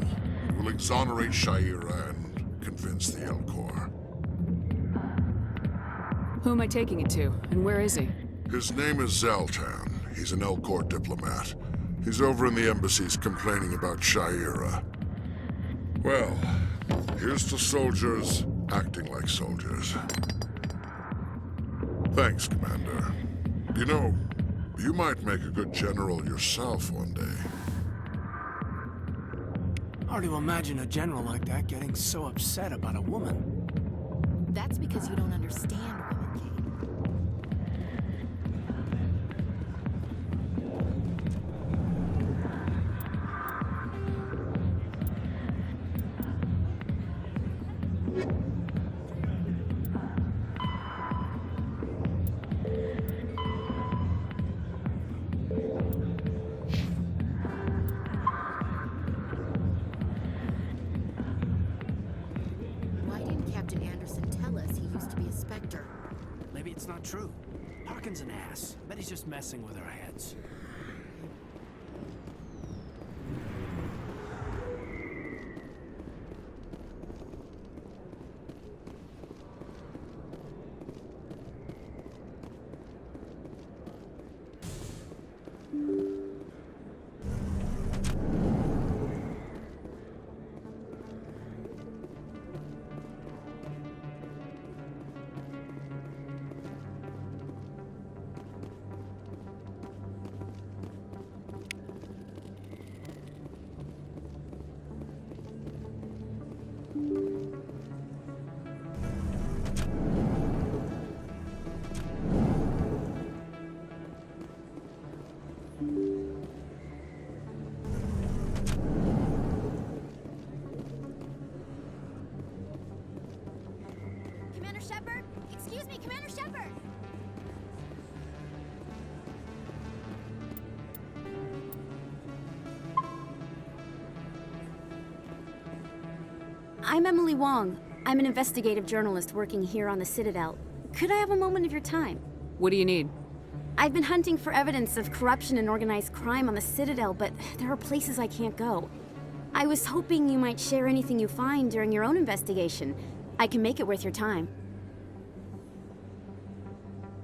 It will exonerate Shaira and convince the L-Corps. Who am I taking it to, and where is he? His name is Xeltan. He's an L-Corps diplomat. He's over in the embassies complaining about Shaira. Well, here's to soldiers acting like soldiers. Thanks, Commander. You know, you might make a good general yourself one day. Hard to imagine a general like that getting so upset about a woman. That's because you don't understand women, Kate. true. Harkin's an ass. Bet he's just messing with our heads. Commander Shepard? Excuse me, Commander Shepard! I'm Emily Wong. I'm an investigative journalist working here on the Citadel. Could I have a moment of your time? What do you need? I've been hunting for evidence of corruption and organized crime on the Citadel, but there are places I can't go. I was hoping you might share anything you find during your own investigation. I can make it worth your time.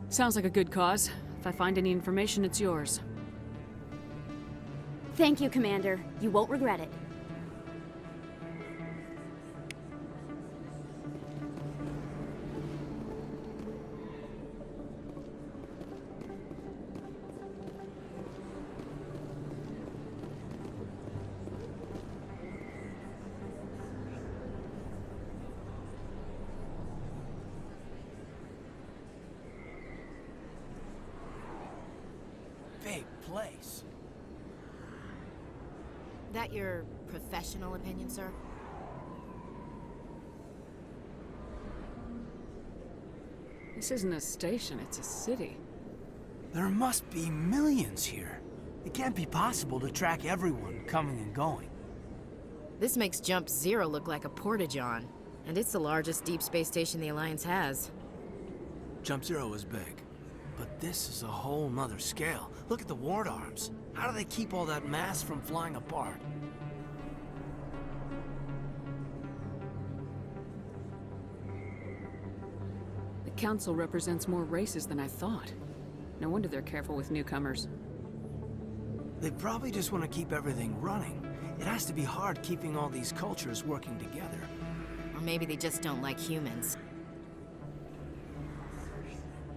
Sounds like a good cause. If I find any information, it's yours. Thank you, Commander. You won't regret it. Big place. That your professional opinion, sir? This isn't a station, it's a city. There must be millions here. It can't be possible to track everyone coming and going. This makes Jump Zero look like a porta-john, and it's the largest deep space station the Alliance has. Jump Zero is big, but this is a whole nother scale. Look at the ward arms. How do they keep all that mass from flying apart? The Council represents more races than I thought. No wonder they're careful with newcomers. They probably just want to keep everything running. It has to be hard keeping all these cultures working together. Or maybe they just don't like humans.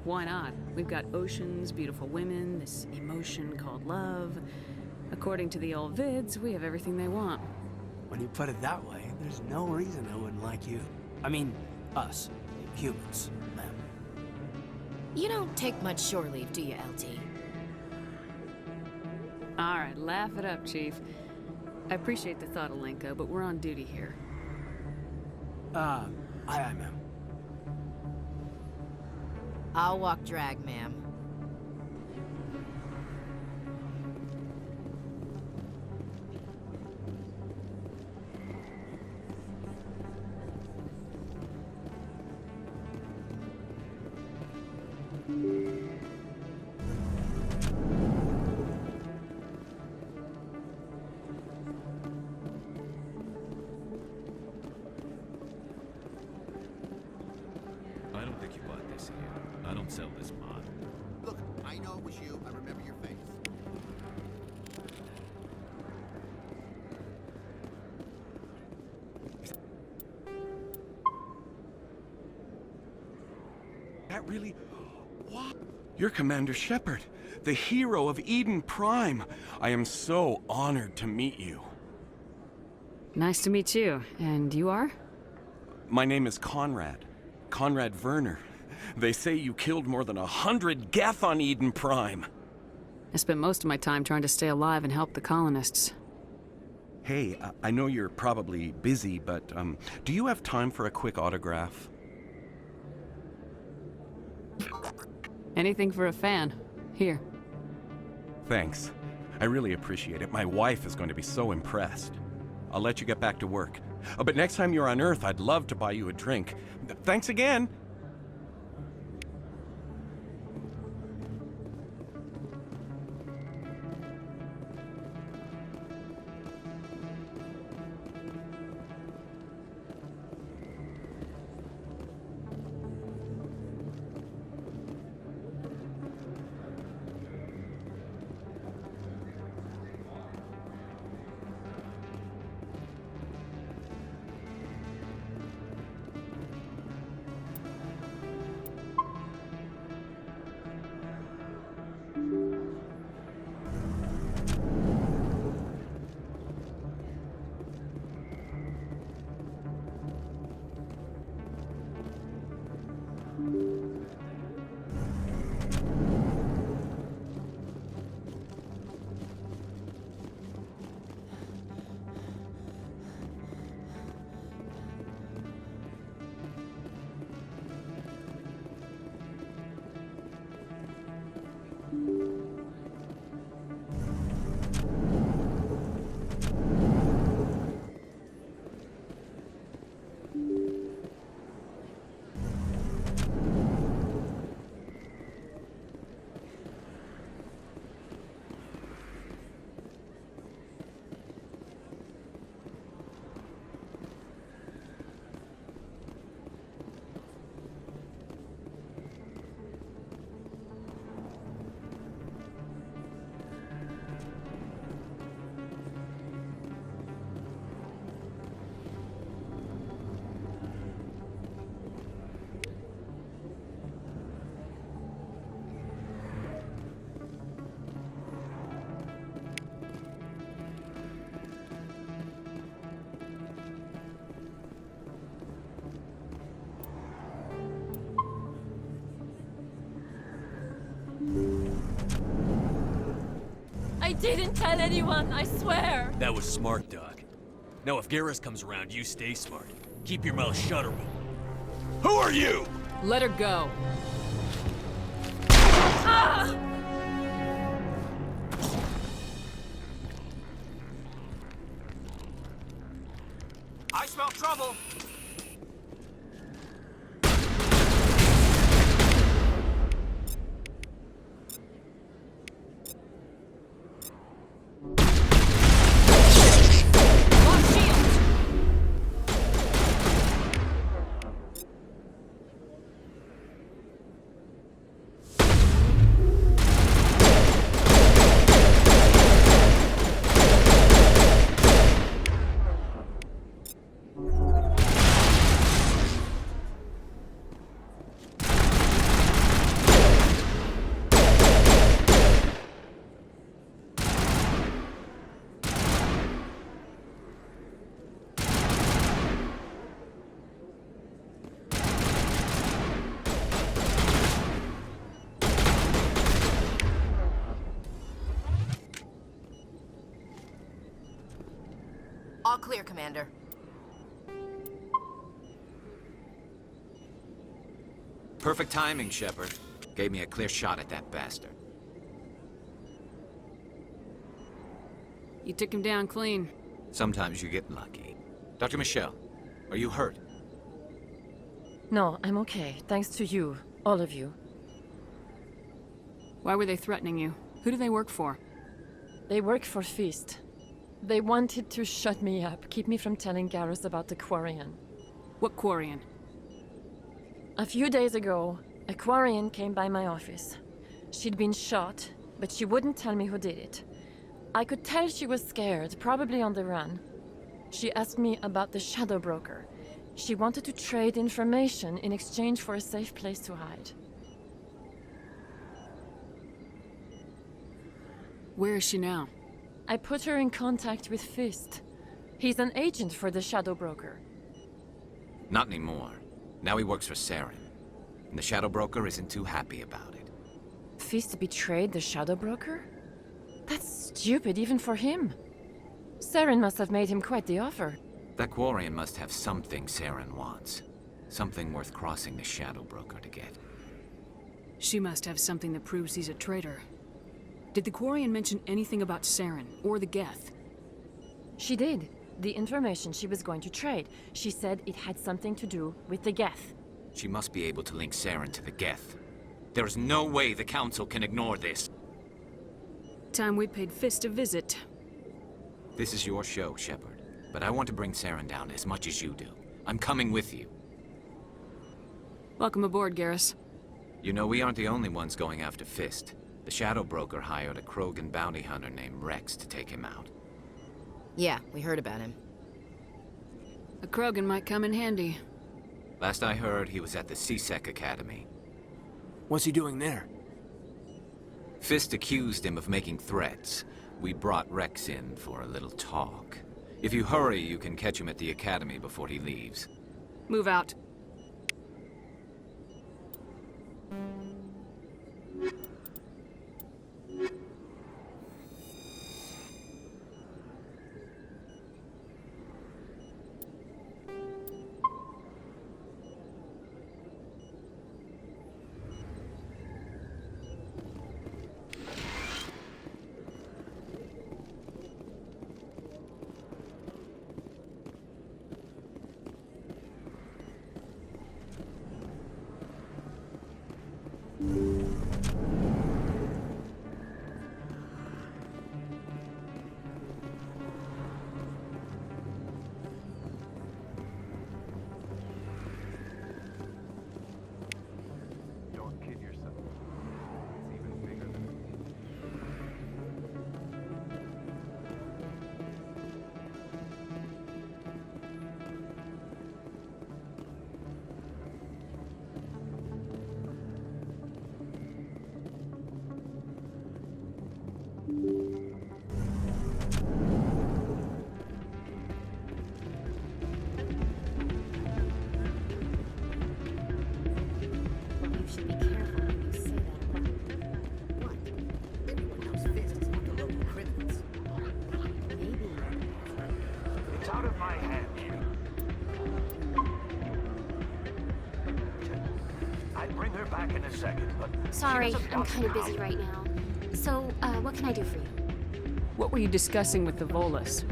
Why not? We've got oceans, beautiful women, this emotion called love. According to the old vids, we have everything they want. When you put it that way, there's no reason I wouldn't like you. I mean, us. Humans. Them. You don't take much shore leave, do you, LT? Alright, laugh it up, Chief. I appreciate the thought, Alenko, but we're on duty here. Aye, ma'am. I'll walk drag, ma'am. I don't think you bought this here. I don't sell this mod. Look, I know it was you. I remember your face. That really... What? You're Commander Shepard, the hero of Eden Prime. I am so honored to meet you. Nice to meet you. And you are? My name is Conrad. Conrad Werner. They say you killed more than 100 Geth on Eden Prime. I spent most of my time trying to stay alive and help the colonists. Hey, I know you're probably busy, but do you have time for a quick autograph? Anything for a fan. Here. Thanks. I really appreciate it. My wife is going to be so impressed. I'll let you get back to work. But next time you're on Earth, I'd love to buy you a drink. Thanks again! I didn't tell anyone, I swear! That was smart, Doc. Now if Garrus comes around, you stay smart. Keep your mouth shut or we'll... Who are you? Let her go. Ah! I smell trouble! All clear, Commander. Perfect timing, Shepard. Gave me a clear shot at that bastard. You took him down clean. Sometimes you get lucky. Dr. Michelle, are you hurt? No, I'm okay, thanks to you, all of you. Why were they threatening you? Who do they work for? They work for Feast. They wanted to shut me up, keep me from telling Garrus about the Quarian. What Quarian? A few days ago, a Quarian came by my office. She'd been shot, but she wouldn't tell me who did it. I could tell she was scared, probably on the run. She asked me about the Shadow Broker. She wanted to trade information in exchange for a safe place to hide. Where is she now? I put her in contact with Fist. He's an agent for the Shadow Broker. Not anymore. Now he works for Saren. And the Shadow Broker isn't too happy about it. Fist betrayed the Shadow Broker? That's stupid even for him. Saren must have made him quite the offer. That Quarian must have something Saren wants. Something worth crossing the Shadow Broker to get. She must have something that proves he's a traitor. Did the Quarian mention anything about Saren or the Geth? She did. The information she was going to trade. She said it had something to do with the Geth. She must be able to link Saren to the Geth. There is no way the Council can ignore this. Time we paid Fist a visit. This is your show, Shepard. But I want to bring Saren down as much as you do. I'm coming with you. Welcome aboard, Garrus. You know, we aren't the only ones going after Fist. The Shadow Broker hired a Krogan bounty hunter named Rex to take him out. Yeah, we heard about him. A Krogan might come in handy. Last I heard, he was at the C-Sec Academy. What's he doing there? Fist accused him of making threats. We brought Rex in for a little talk. If you hurry, you can catch him at the Academy before he leaves. Move out. out of my head. I'd bring her back in a second, but... Sorry, I'm kind of busy right now. So, what can I do for you? What were you discussing with the Volus?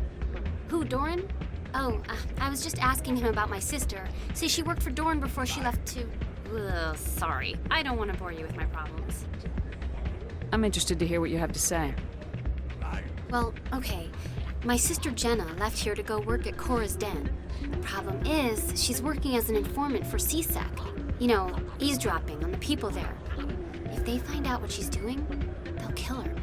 Who, Doran? Oh, I was just asking him about my sister. See, she worked for Doran before she left to... Ugh, sorry. I don't want to bore you with my problems. I'm interested to hear what you have to say. Well, okay. My sister Jenna left here to go work at Cora's Den. The problem is, she's working as an informant for CSEC. You know, eavesdropping on the people there. If they find out what she's doing, they'll kill her.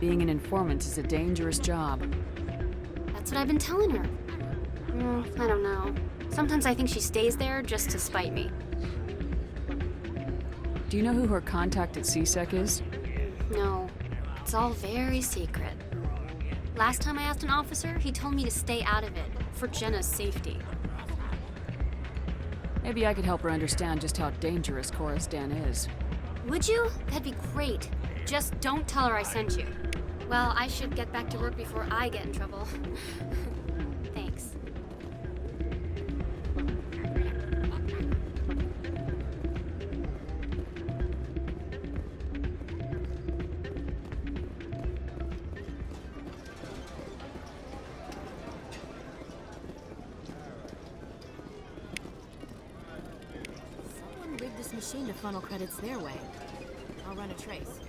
Being an informant is a dangerous job. That's what I've been telling her. I don't know. Sometimes I think she stays there just to spite me. Do you know who her contact at CSEC is? No, it's all very secret. Last time I asked an officer, he told me to stay out of it, for Jenna's safety. Maybe I could help her understand just how dangerous Cora's Den is. Would you? That'd be great. Just don't tell her I sent you. Well, I should get back to work before I get in trouble. Thanks. Someone rigged this machine to funnel credits their way. I'll run a trace.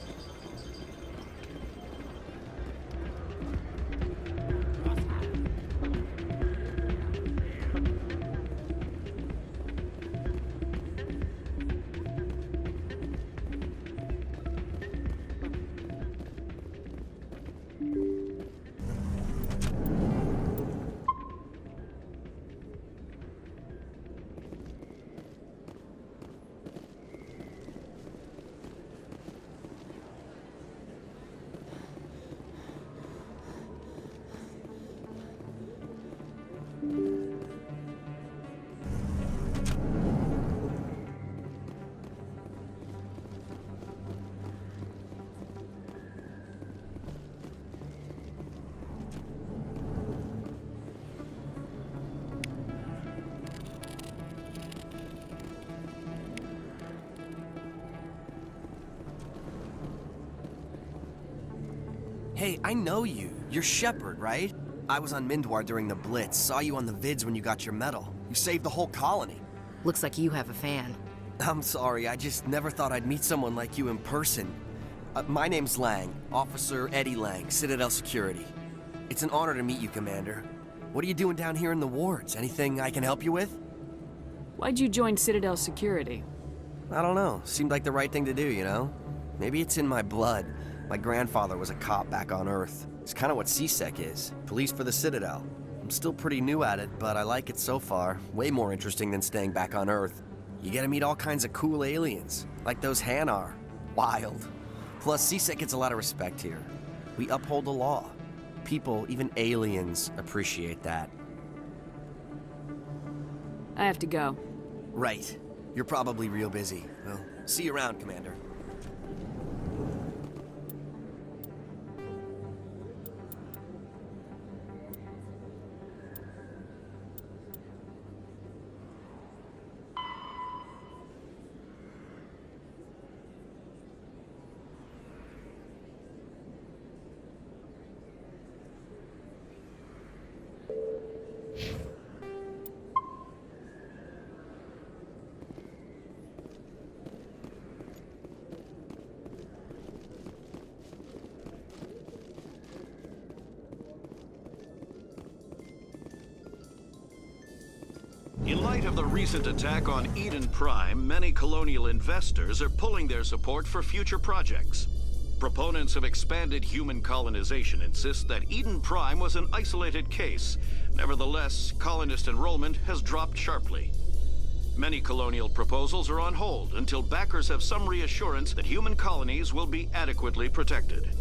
Hey, I know you. You're Shepard, right? I was on Mindwar during the Blitz, saw you on the vids when you got your medal. You saved the whole colony. Looks like you have a fan. I'm sorry, I just never thought I'd meet someone like you in person. My name's Lang, Officer Eddie Lang, Citadel Security. It's an honor to meet you, Commander. What are you doing down here in the wards? Anything I can help you with? Why'd you join Citadel Security? I don't know. Seemed like the right thing to do, you know? Maybe it's in my blood. My grandfather was a cop back on Earth. It's kind of what CSEC is. Police for the Citadel. I'm still pretty new at it, but I like it so far. Way more interesting than staying back on Earth. You get to meet all kinds of cool aliens, like those Hanar. Wild. Plus, CSEC gets a lot of respect here. We uphold the law. People, even aliens, appreciate that. I have to go. Right. You're probably real busy. Well, see you around, Commander. In light of the recent attack on Eden Prime, many colonial investors are pulling their support for future projects. Proponents of expanded human colonization insist that Eden Prime was an isolated case. Nevertheless, colonist enrollment has dropped sharply. Many colonial proposals are on hold until backers have some reassurance that human colonies will be adequately protected.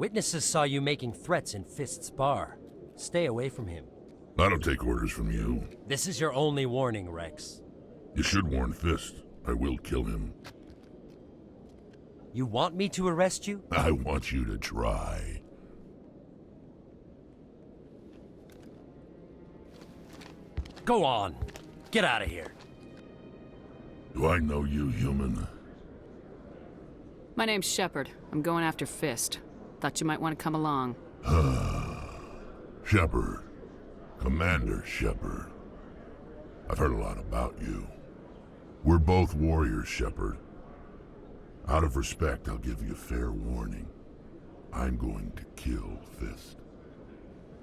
Witnesses saw you making threats in Fist's bar. Stay away from him. I don't take orders from you. This is your only warning, Rex. You should warn Fist. I will kill him. You want me to arrest you? I want you to try. Go on. Get out of here. Do I know you, human? My name's Shepard. I'm going after Fist. Thought you might want to come along. Shepard. Commander Shepard. I've heard a lot about you. We're both warriors, Shepard. Out of respect, I'll give you fair warning. I'm going to kill Fist.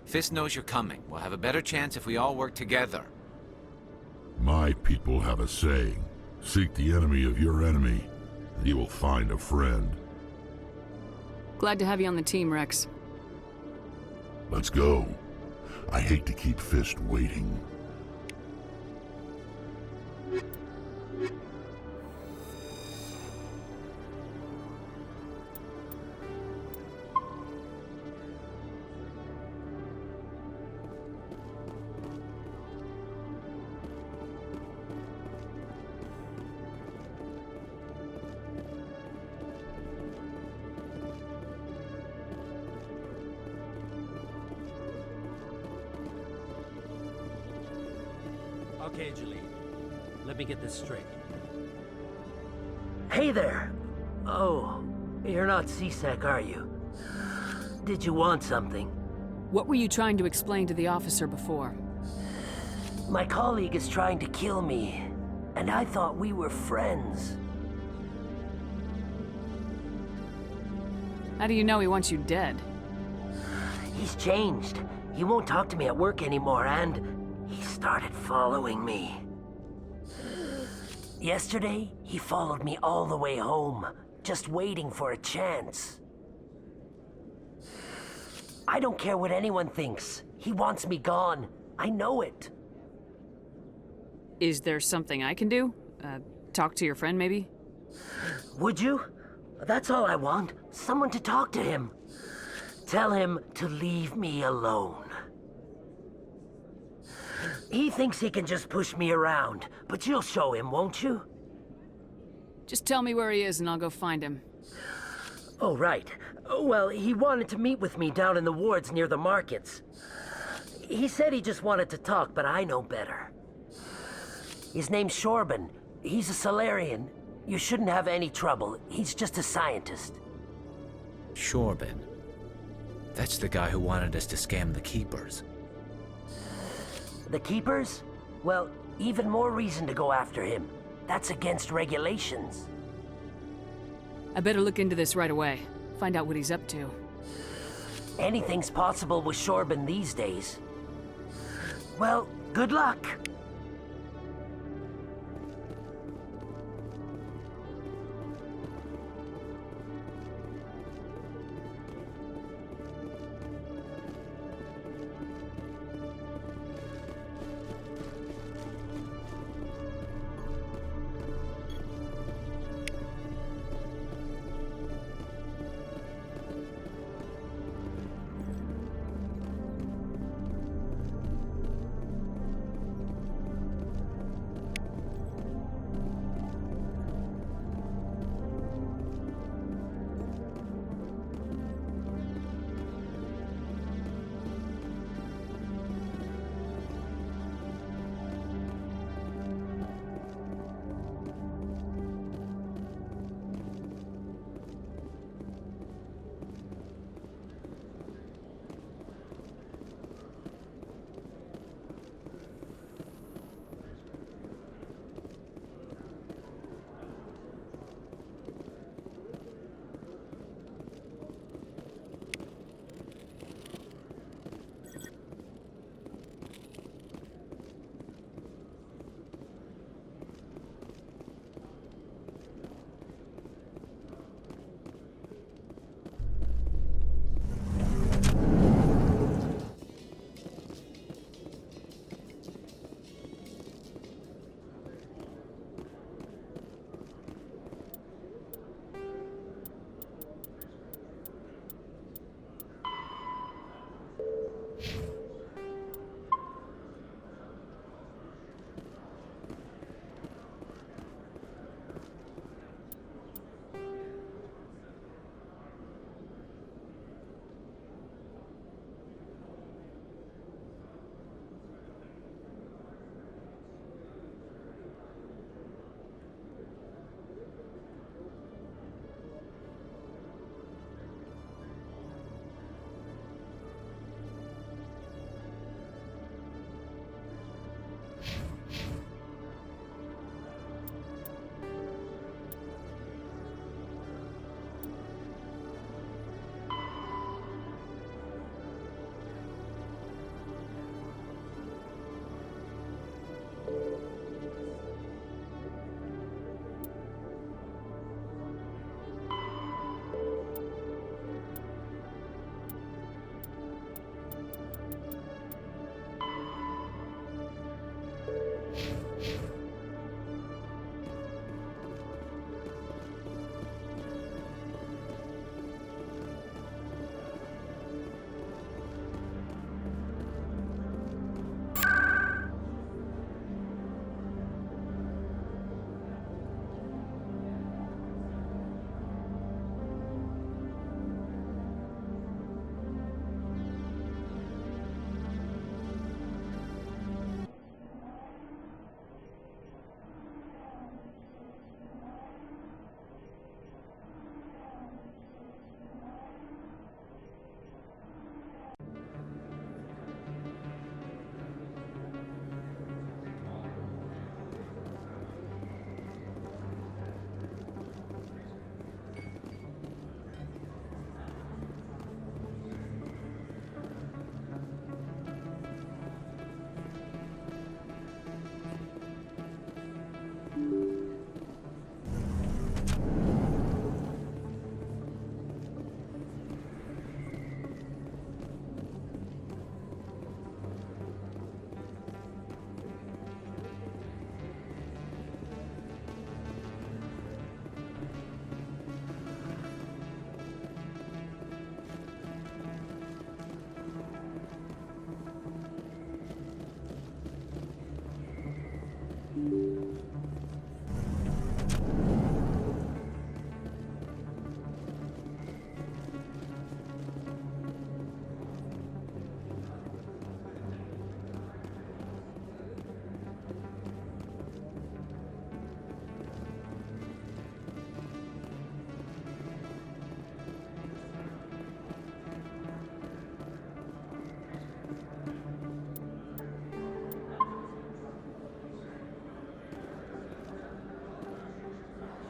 Fist knows you're coming. We'll have a better chance if we all work together. My people have a saying. Seek the enemy of your enemy, and you will find a friend. Glad to have you on the team, Rex. Let's go. I hate to keep Fist waiting. Okay, Jalene. Let me get this straight. Hey there! Oh, you're not CSEC, are you? Did you want something? What were you trying to explain to the officer before? My colleague is trying to kill me, and I thought we were friends. How do you know he wants you dead? He's changed. He won't talk to me at work anymore, and he started following me. Yesterday, he followed me all the way home, just waiting for a chance. I don't care what anyone thinks. He wants me gone. I know it. Is there something I can do? Talk to your friend, maybe? Would you? That's all I want. Someone to talk to him. Tell him to leave me alone. He thinks he can just push me around, but you'll show him, won't you? Just tell me where he is and I'll go find him. Oh, right. Well, he wanted to meet with me down in the wards near the markets. He said he just wanted to talk, but I know better. His name's Shorban. He's a Solarian. You shouldn't have any trouble. He's just a scientist. Shorban. That's the guy who wanted us to scam the Keepers. The Keepers? Well, even more reason to go after him. That's against regulations. I better look into this right away. Find out what he's up to. Anything's possible with Shorban these days. Well, good luck.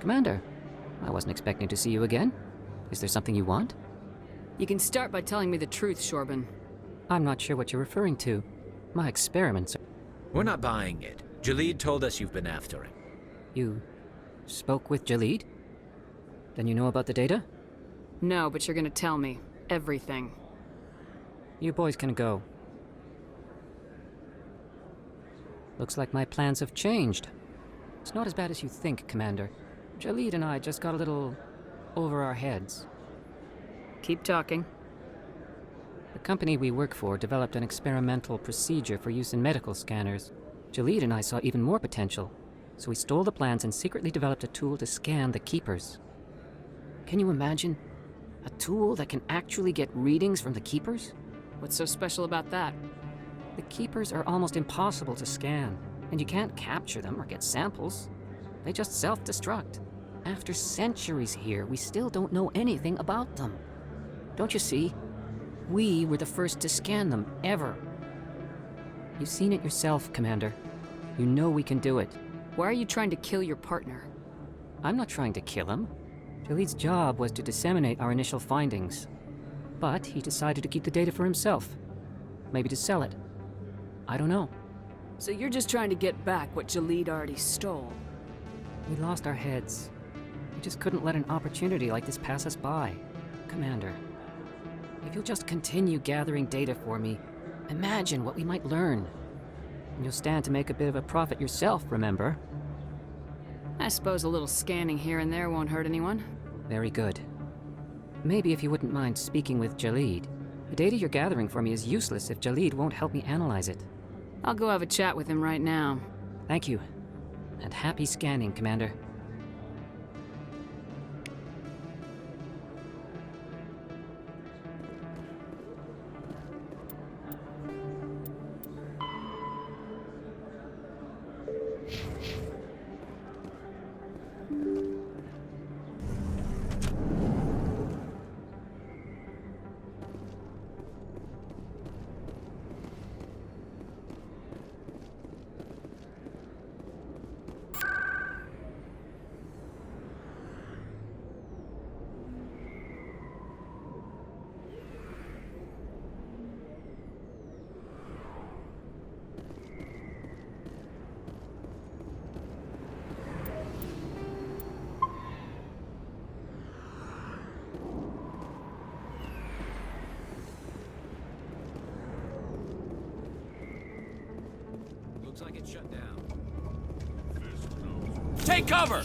Commander, I wasn't expecting to see you again. Is there something you want? You can start by telling me the truth, Shorban. I'm not sure what you're referring to. My experiments are... We're not buying it. Jalid told us you've been after him. You spoke with Jalid? Then you know about the data? No, but you're gonna tell me. Everything. You boys can go. Looks like my plans have changed. It's not as bad as you think, Commander. Jalid and I just got a little over our heads. Keep talking. The company we work for developed an experimental procedure for use in medical scanners. Jalid and I saw even more potential, so we stole the plans and secretly developed a tool to scan the Keepers. Can you imagine? A tool that can actually get readings from the Keepers? What's so special about that? The Keepers are almost impossible to scan, and you can't capture them or get samples. They just self-destruct. After centuries here, we still don't know anything about them. Don't you see? We were the first to scan them, ever. You've seen it yourself, Commander. You know we can do it. Why are you trying to kill your partner? I'm not trying to kill him. Jalid's job was to disseminate our initial findings. But he decided to keep the data for himself. Maybe to sell it. I don't know. So you're just trying to get back what Jalid already stole? We lost our heads. We just couldn't let an opportunity like this pass us by. Commander, if you'll just continue gathering data for me, imagine what we might learn. And you'll stand to make a bit of a profit yourself, remember? I suppose a little scanning here and there won't hurt anyone. Very good. Maybe if you wouldn't mind speaking with Jalid. The data you're gathering for me is useless if Jalid won't help me analyze it. I'll go have a chat with him right now. Thank you. And happy scanning, Commander. Looks like it's shut down. Take cover!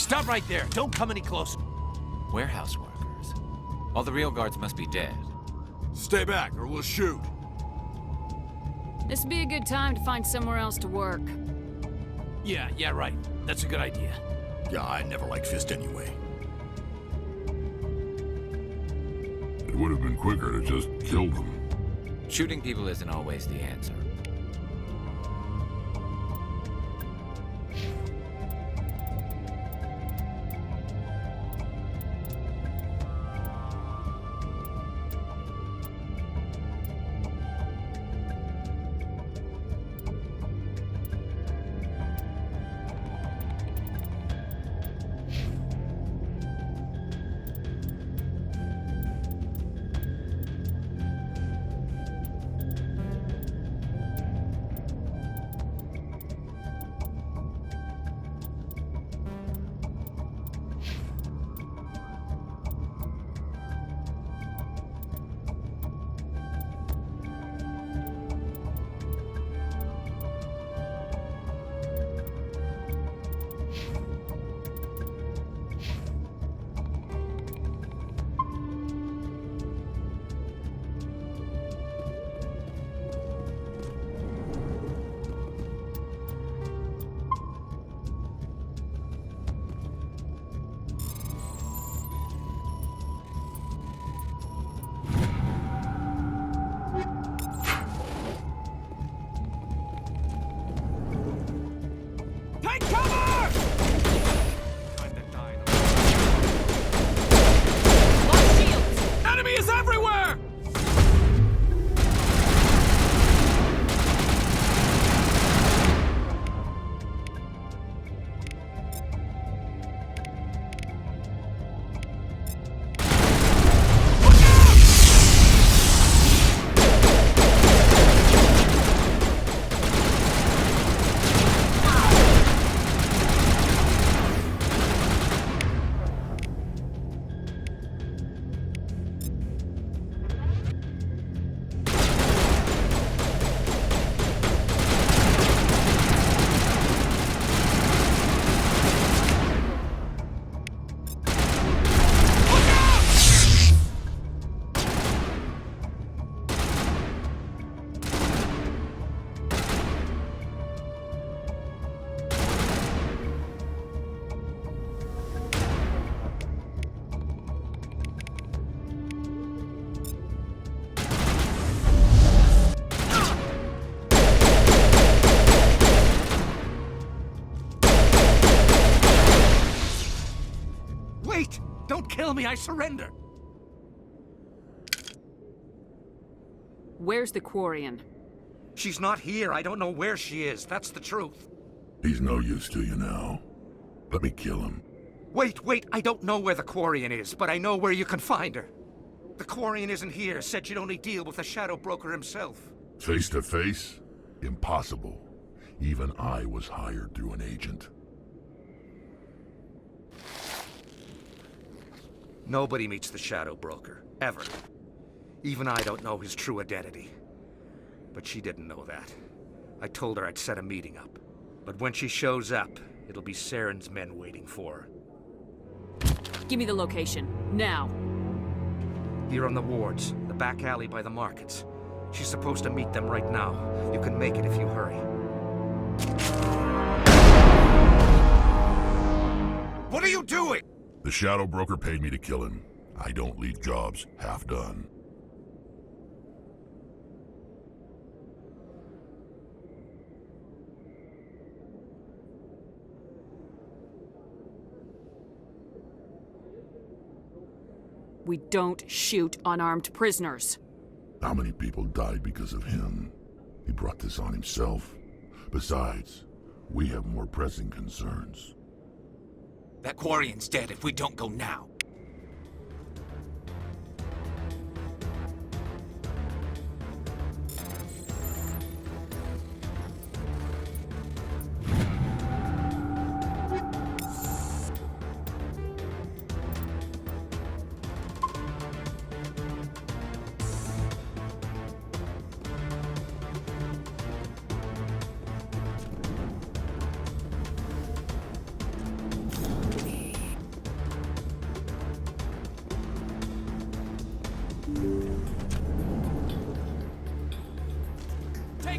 Stop right there. Don't come any closer. Warehouse workers. All the real guards must be dead. Stay back, or we'll shoot. This would be a good time to find somewhere else to work. Yeah, right. That's a good idea. Yeah, I never liked Fist anyway. It would have been quicker to just kill them. Shooting people isn't always the answer. Don't kill me, I surrender! Where's the Quarian? She's not here. I don't know where she is. That's the truth. He's no use to you now. Let me kill him. Wait. I don't know where the Quarian is, but I know where you can find her. The Quarian isn't here. Said you'd only deal with the Shadow Broker himself. Face to face? Impossible. Even I was hired through an agent. Nobody meets the Shadow Broker. Ever. Even I don't know his true identity. But she didn't know that. I told her I'd set a meeting up. But when she shows up, it'll be Saren's men waiting for her. Give me the location. Now. Here on the wards, the back alley by the markets. She's supposed to meet them right now. You can make it if you hurry. What are you doing? The Shadow Broker paid me to kill him. I don't leave jobs half done. We don't shoot unarmed prisoners. How many people died because of him? He brought this on himself. Besides, we have more pressing concerns. That Quarian's dead if we don't go now.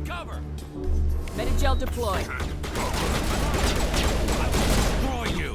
cover! Medigel deployed. Destroy you!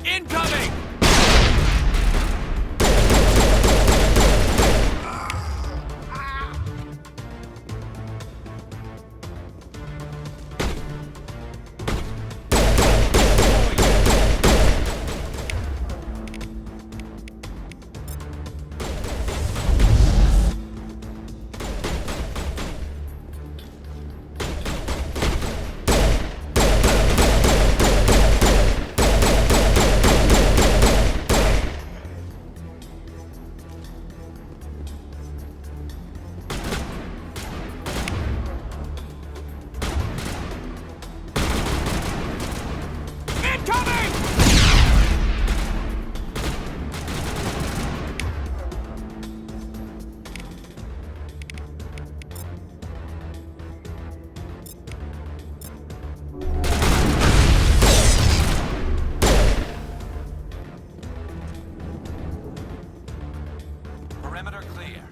Incoming! Perimeter clear.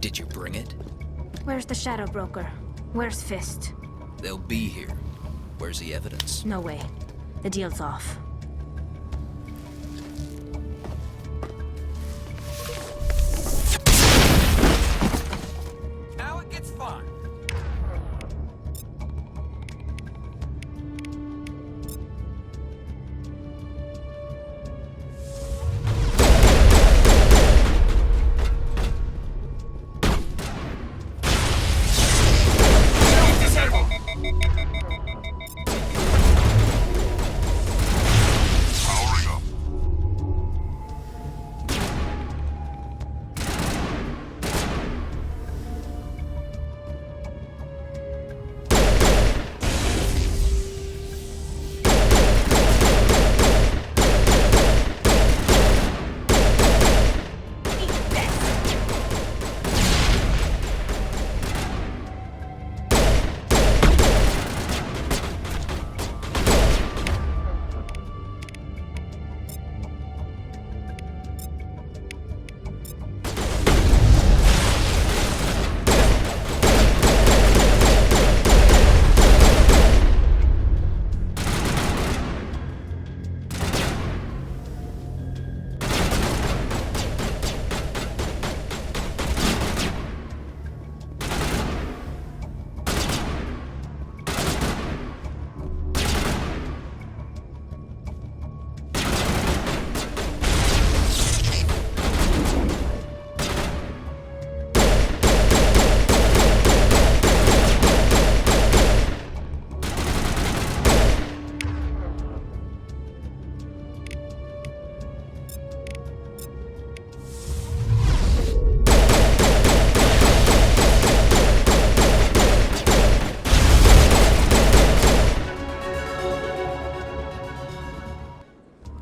Did you bring it? Where's the Shadow Broker? Where's Fist? They'll be here. Where's the evidence? No way. The deal's off. Now it gets fun.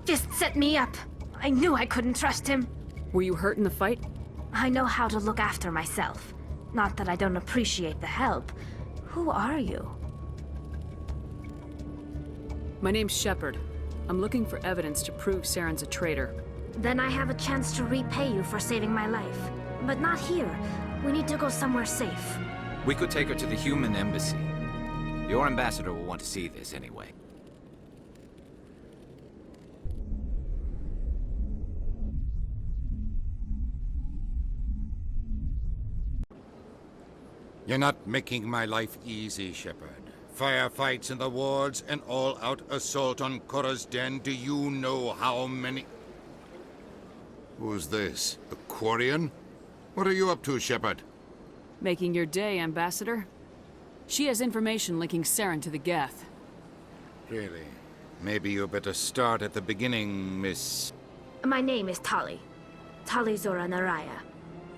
Fist set me up. I knew I couldn't trust him. Were you hurt in the fight? I know how to look after myself. Not that I don't appreciate the help. Who are you? My name's Shepard. I'm looking for evidence to prove Saren's a traitor. Then I have a chance to repay you for saving my life. But not here. We need to go somewhere safe. We could take her to the human embassy. Your ambassador will want to see this anyway. You're not making my life easy, Shepard. Firefights in the wards, an all-out assault on Korra's den. Do you know how many... Who's this? A Quarian? What are you up to, Shepard? Making your day, Ambassador. She has information linking Saren to the Geth. Really? Maybe you better start at the beginning, Miss... My name is Tali. Tali Zora Naraya.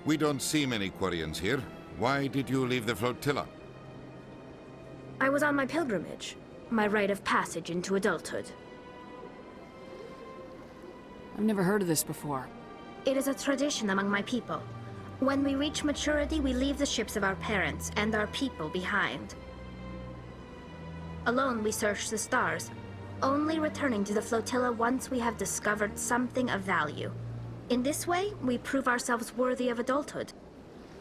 We don't see many Quarians here. Why did you leave the flotilla? I was on my pilgrimage. My rite of passage into adulthood. I've never heard of this before. It is a tradition among my people. When we reach maturity, we leave the ships of our parents and our people behind. Alone, we search the stars, only returning to the flotilla once we have discovered something of value. In this way, we prove ourselves worthy of adulthood.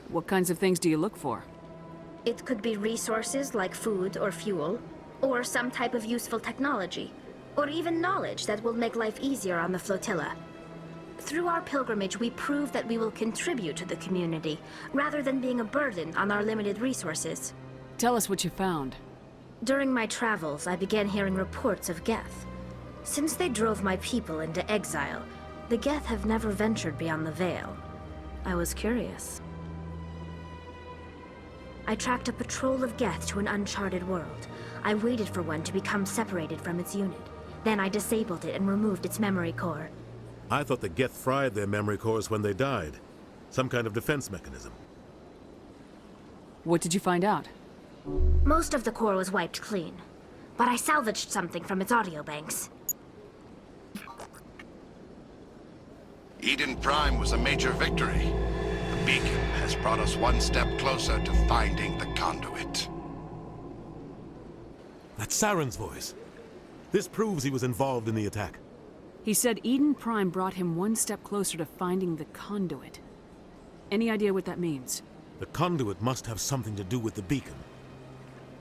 What kinds of things do you look for? It could be resources like food or fuel, or some type of useful technology, or even knowledge that will make life easier on the flotilla. Through our pilgrimage, we prove that we will contribute to the community, rather than being a burden on our limited resources. Tell us what you found. During my travels, I began hearing reports of Geth. Since they drove my people into exile, the Geth have never ventured beyond the Veil. I was curious. I tracked a patrol of Geth to an uncharted world. I waited for one to become separated from its unit. Then I disabled it and removed its memory core. I thought the Geth fried their memory cores when they died. Some kind of defense mechanism. What did you find out? Most of the core was wiped clean, but I salvaged something from its audio banks. Eden Prime was a major victory. The beacon has brought us one step closer to finding the conduit. That's Saren's voice. This proves he was involved in the attack. He said Eden Prime brought him one step closer to finding the conduit. Any idea what that means? The conduit must have something to do with the beacon.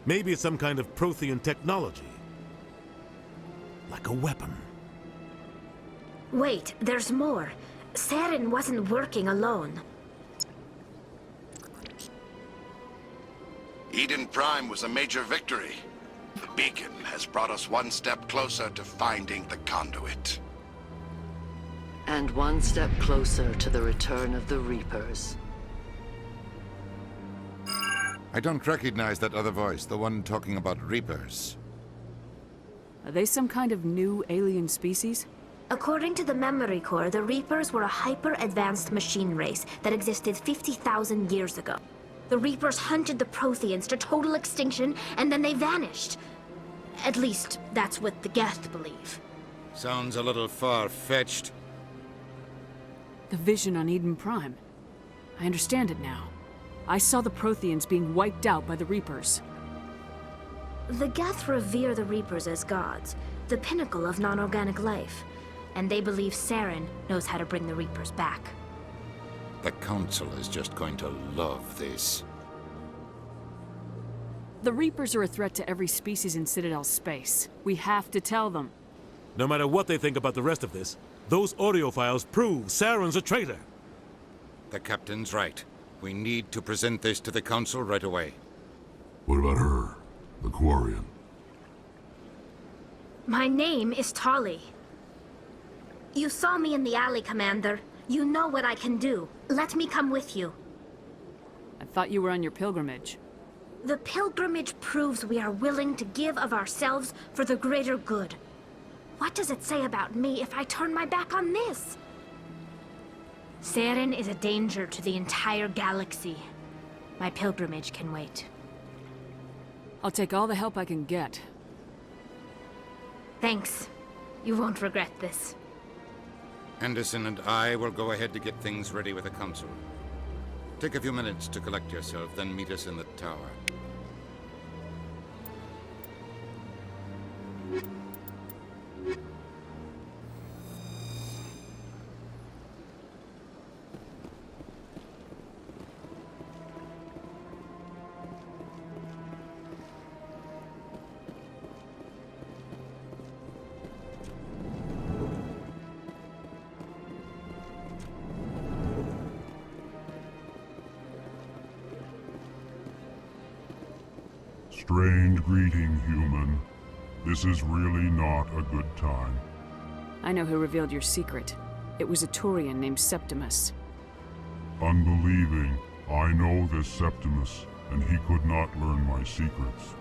Maybe it's some kind of Prothean technology. Like a weapon. Wait, there's more. Saren wasn't working alone. Eden Prime was a major victory. The beacon has brought us one step closer to finding the conduit. And one step closer to the return of the Reapers. I don't recognize that other voice, the one talking about Reapers. Are they some kind of new alien species? According to the memory core, the Reapers were a hyper-advanced machine race that existed 50,000 years ago. The Reapers hunted the Protheans to total extinction, and then they vanished. At least, that's what the Geth believe. Sounds a little far-fetched. The vision on Eden Prime. I understand it now. I saw the Protheans being wiped out by the Reapers. The Geth revere the Reapers as gods, the pinnacle of non-organic life. And they believe Saren knows how to bring the Reapers back. The Council is just going to love this. The Reapers are a threat to every species in Citadel space. We have to tell them. No matter what they think about the rest of this, those audio files prove Saren's a traitor. The Captain's right. We need to present this to the Council right away. What about her? The Quarian? My name is Tali. You saw me in the alley, Commander. You know what I can do. Let me come with you. I thought you were on your pilgrimage. The pilgrimage proves we are willing to give of ourselves for the greater good. What does it say about me if I turn my back on this? Saren is a danger to the entire galaxy. My pilgrimage can wait. I'll take all the help I can get. Thanks. You won't regret this. Anderson and I will go ahead to get things ready with the Council. Take a few minutes to collect yourself, then meet us in the tower. Strained greeting, human. This is really not a good time. I know who revealed your secret. It was a Turian named Septimus. Unbelieving, I know this Septimus, and he could not learn my secrets.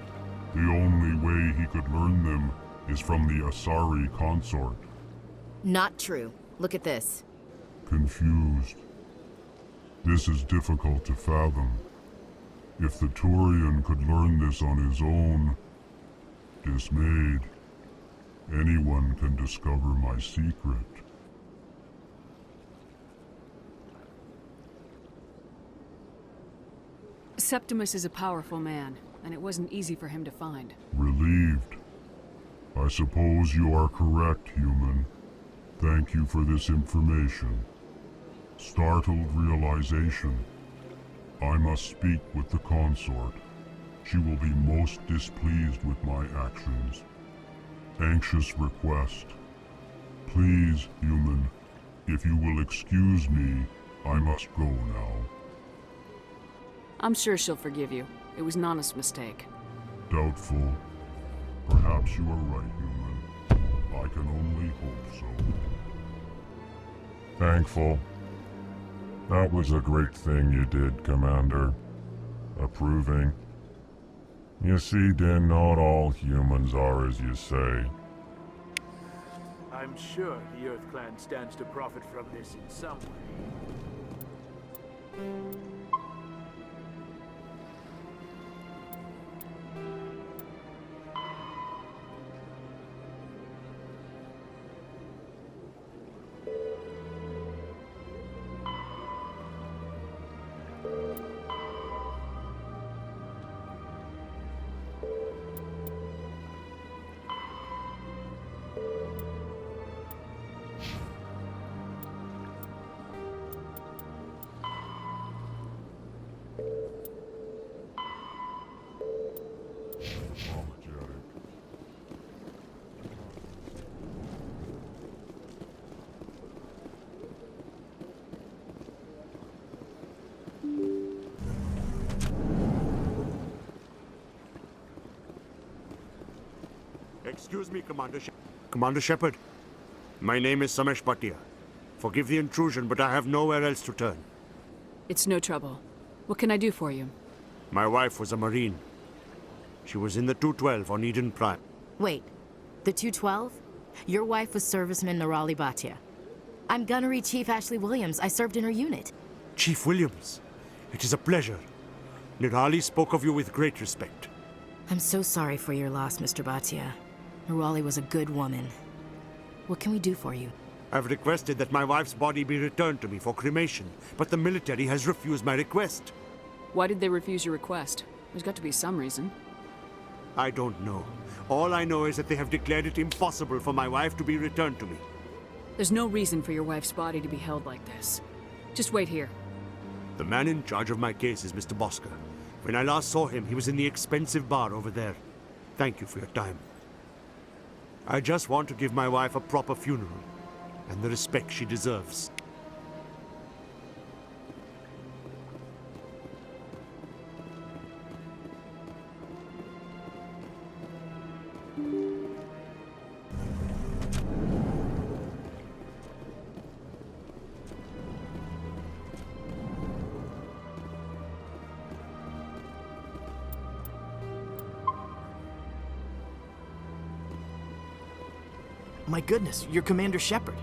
The only way he could learn them is from the Asari consort. Not true. Look at this. Confused. This is difficult to fathom. If the Turian could learn this on his own, dismayed, anyone can discover my secret. Septimus is a powerful man, and it wasn't easy for him to find. Relieved. I suppose you are correct, human. Thank you for this information. Startled realization. I must speak with the consort. She will be most displeased with my actions. Anxious request. Please, human, if you will excuse me, I must go now. I'm sure she'll forgive you. It was an honest mistake. Doubtful. Perhaps you are right, human. I can only hope so. Thankful. That was a great thing you did, Commander. Approving. You see, Din, not all humans are as you say. I'm sure the Earth Clan stands to profit from this in some way. Excuse me, Commander Shepard. My name is Samesh Bhatia. Forgive the intrusion, but I have nowhere else to turn. It's no trouble. What can I do for you? My wife was a Marine. She was in the 212 on Eden Prime. Wait, the 212? Your wife was serviceman Nirali Bhatia. I'm Gunnery Chief Ashley Williams. I served in her unit. Chief Williams, it is a pleasure. Nirali spoke of you with great respect. I'm so sorry for your loss, Mr. Bhatia. Nirali was a good woman. What can we do for you? I've requested that my wife's body be returned to me for cremation, but the military has refused my request. Why did they refuse your request? There's got to be some reason. I don't know. All I know is that they have declared it impossible for my wife to be returned to me. There's no reason for your wife's body to be held like this. Just wait here. The man in charge of my case is Mr. Bosker. When I last saw him, he was in the expensive bar over there. Thank you for your time. I just want to give my wife a proper funeral, and the respect she deserves. My goodness, you're Commander Shepard.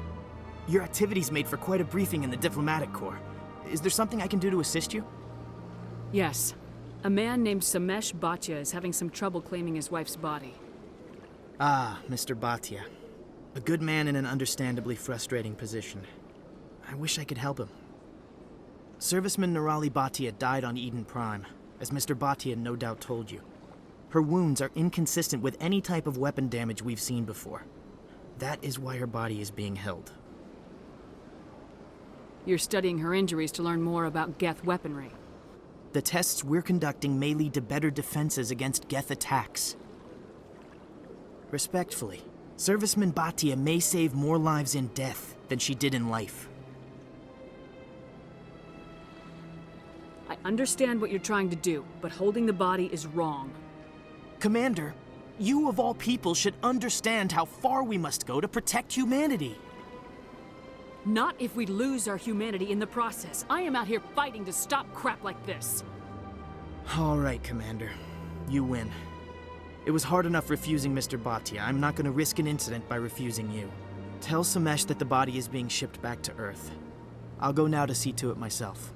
Your activities made for quite a briefing in the Diplomatic Corps. Is there something I can do to assist you? Yes. A man named Samesh Bhatia is having some trouble claiming his wife's body. Ah, Mr. Bhatia. A good man in an understandably frustrating position. I wish I could help him. Serviceman Nirali Bhatia died on Eden Prime, as Mr. Bhatia no doubt told you. Her wounds are inconsistent with any type of weapon damage we've seen before. That is why her body is being held. You're studying her injuries to learn more about Geth weaponry. The tests we're conducting may lead to better defenses against Geth attacks. Respectfully, Serviceman Bhatia may save more lives in death than she did in life. I understand what you're trying to do, but holding the body is wrong. Commander, you of all people should understand how far we must go to protect humanity. Not if we lose our humanity in the process. I am out here fighting to stop crap like this. All right, Commander. You win. It was hard enough refusing Mr. Bhatia. I'm not going to risk an incident by refusing you. Tell Samesh that the body is being shipped back to Earth. I'll go now to see to it myself.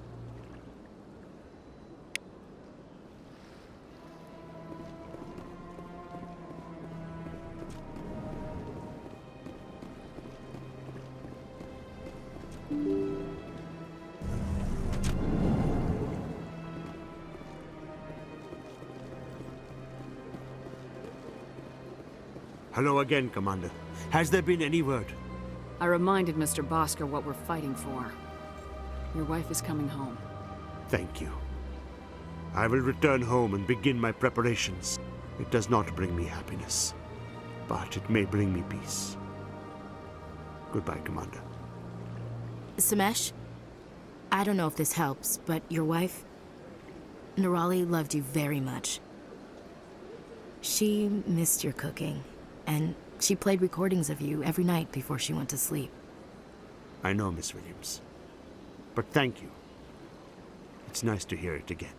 Hello again, Commander. Has there been any word? I reminded Mr. Bosker what we're fighting for. Your wife is coming home. Thank you. I will return home and begin my preparations. It does not bring me happiness, but it may bring me peace. Goodbye, Commander. Samesh, I don't know if this helps, but your wife, Nerali, loved you very much. She missed your cooking, and she played recordings of you every night before she went to sleep. I know, Miss Williams. But thank you. It's nice to hear it again.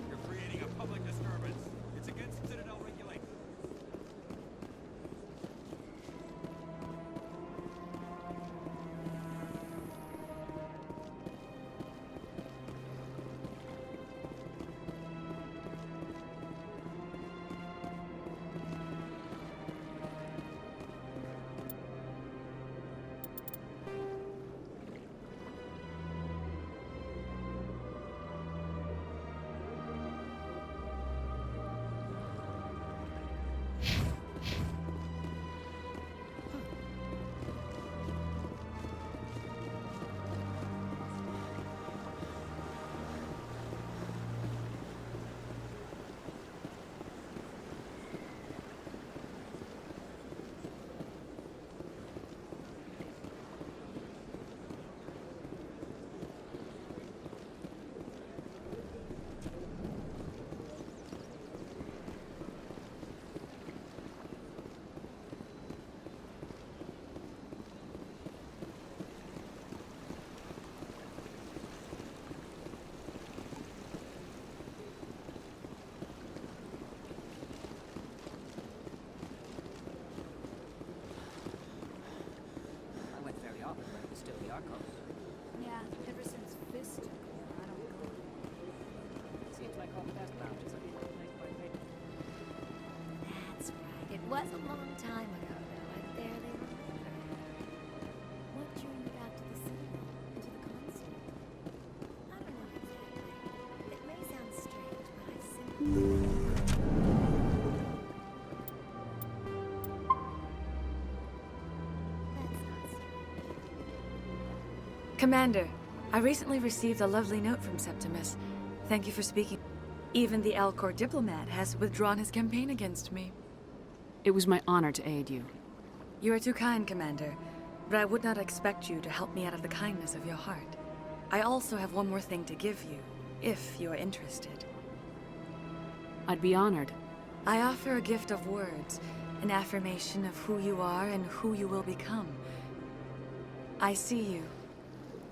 You're creating a public disturbance. It's against citadel regulations. Yeah, ever since Fist took over, I don't go. Seems like all the best lounges are being replaced by paper. That's right. It was a long time ago, though. I barely remember. What drew you back to the citadel and to the console? I don't know exactly. It may sound strange, but I simply... Commander, I recently received a lovely note from Septimus. Thank you for speaking. Even the Alcor diplomat has withdrawn his campaign against me. It was my honor to aid you. You are too kind, Commander, but I would not expect you to help me out of the kindness of your heart. I also have one more thing to give you, if you are interested. I'd be honored. I offer a gift of words, an affirmation of who you are and who you will become. I see you.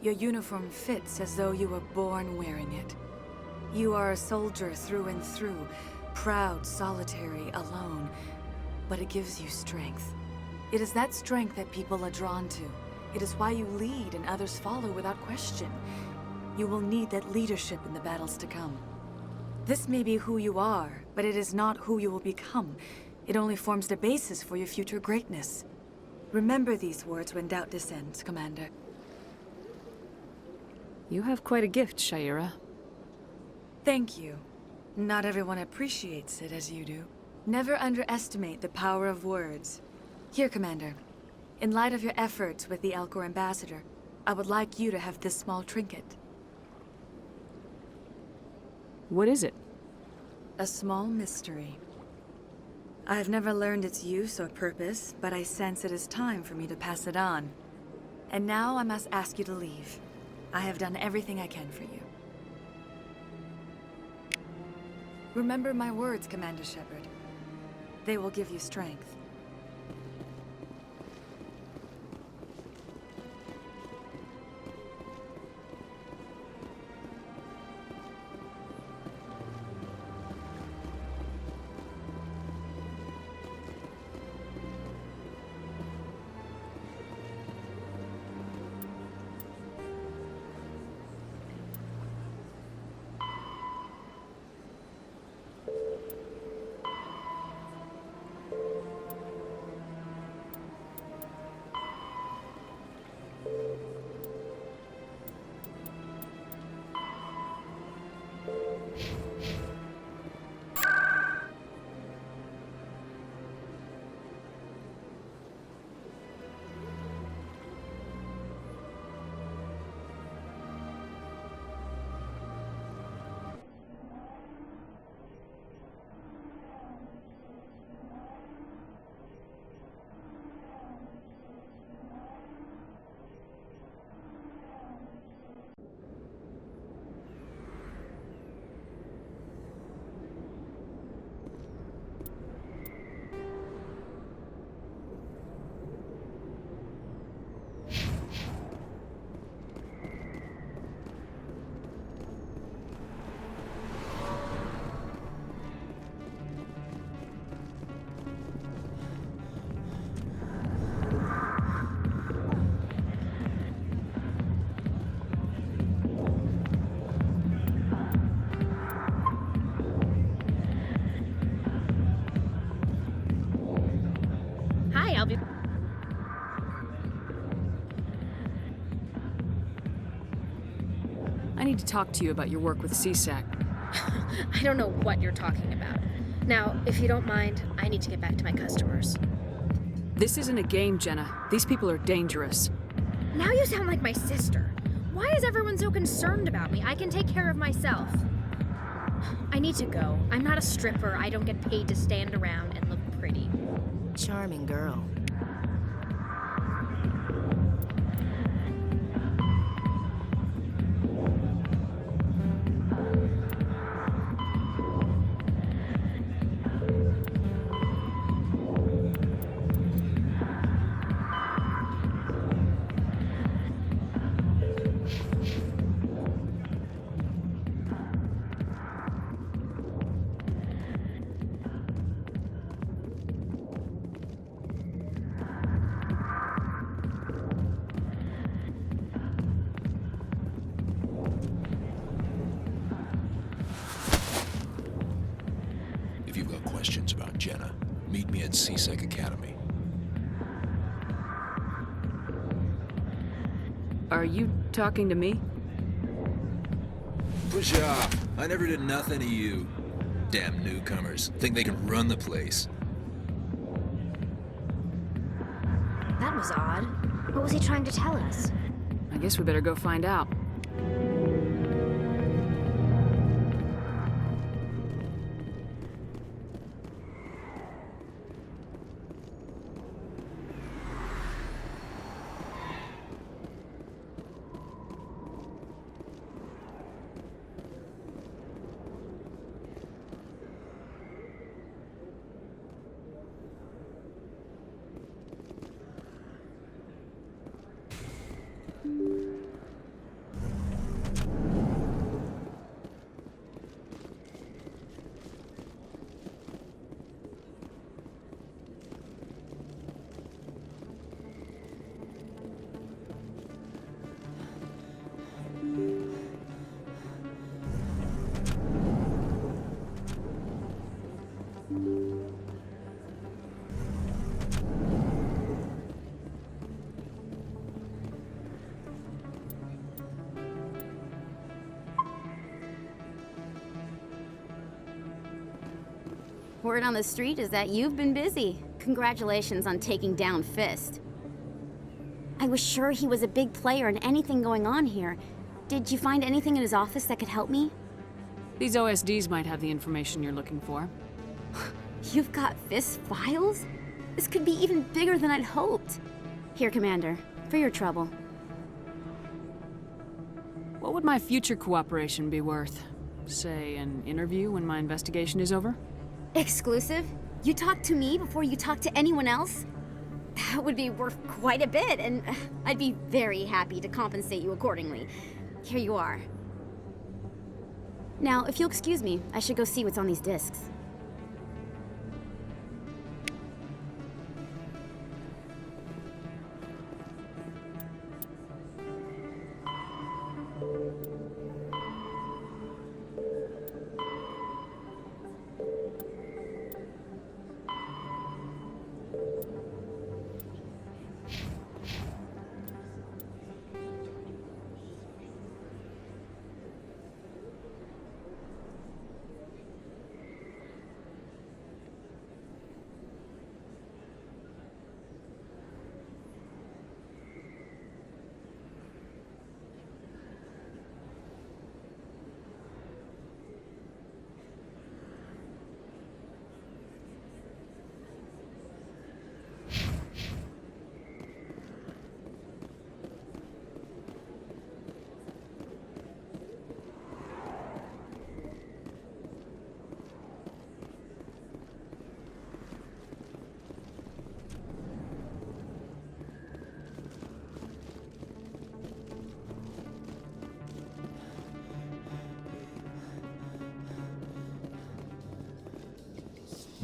Your uniform fits as though you were born wearing it. You are a soldier through and through, proud, solitary, alone, but it gives you strength. It is that strength that people are drawn to. It is why you lead and others follow without question. You will need that leadership in the battles to come. This may be who you are, but it is not who you will become. It only forms the basis for your future greatness. Remember these words when doubt descends, Commander. You have quite a gift, Sha'ira. Thank you. Not everyone appreciates it as you do. Never underestimate the power of words. Here, Commander. In light of your efforts with the Elcor ambassador, I would like you to have this small trinket. What is it? A small mystery. I have never learned its use or purpose, but I sense it is time for me to pass it on. And now I must ask you to leave. I have done everything I can for you. Remember my words, Commander Shepard. They will give you strength. I'll be... I need to talk to you about your work with CSAC. I don't know what you're talking about. Now, if you don't mind, I need to get back to my customers. This isn't a game, Jenna. These people are dangerous. Now you sound like my sister. Why is everyone so concerned about me? I can take care of myself. I need to go. I'm not a stripper. I don't get paid to stand around and look pretty. Charming girl. If you've got questions about Jenna, meet me at CSEC Academy. Are you talking to me? Push off! I never did nothing to you. Damn newcomers. Think they can run the place. That was odd. What was he trying to tell us? I guess we better go find out. Word on the street is that you've been busy. Congratulations on taking down Fist. I was sure he was a big player in anything going on here. Did you find anything in his office that could help me? These OSDs might have the information you're looking for. You've got Fist files? This could be even bigger than I'd hoped. Here, Commander, for your trouble. What would my future cooperation be worth? Say, an interview when my investigation is over? Exclusive? You talk to me before you talk to anyone else? That would be worth quite a bit, and I'd be very happy to compensate you accordingly. Here you are. Now, if you'll excuse me, I should go see what's on these discs.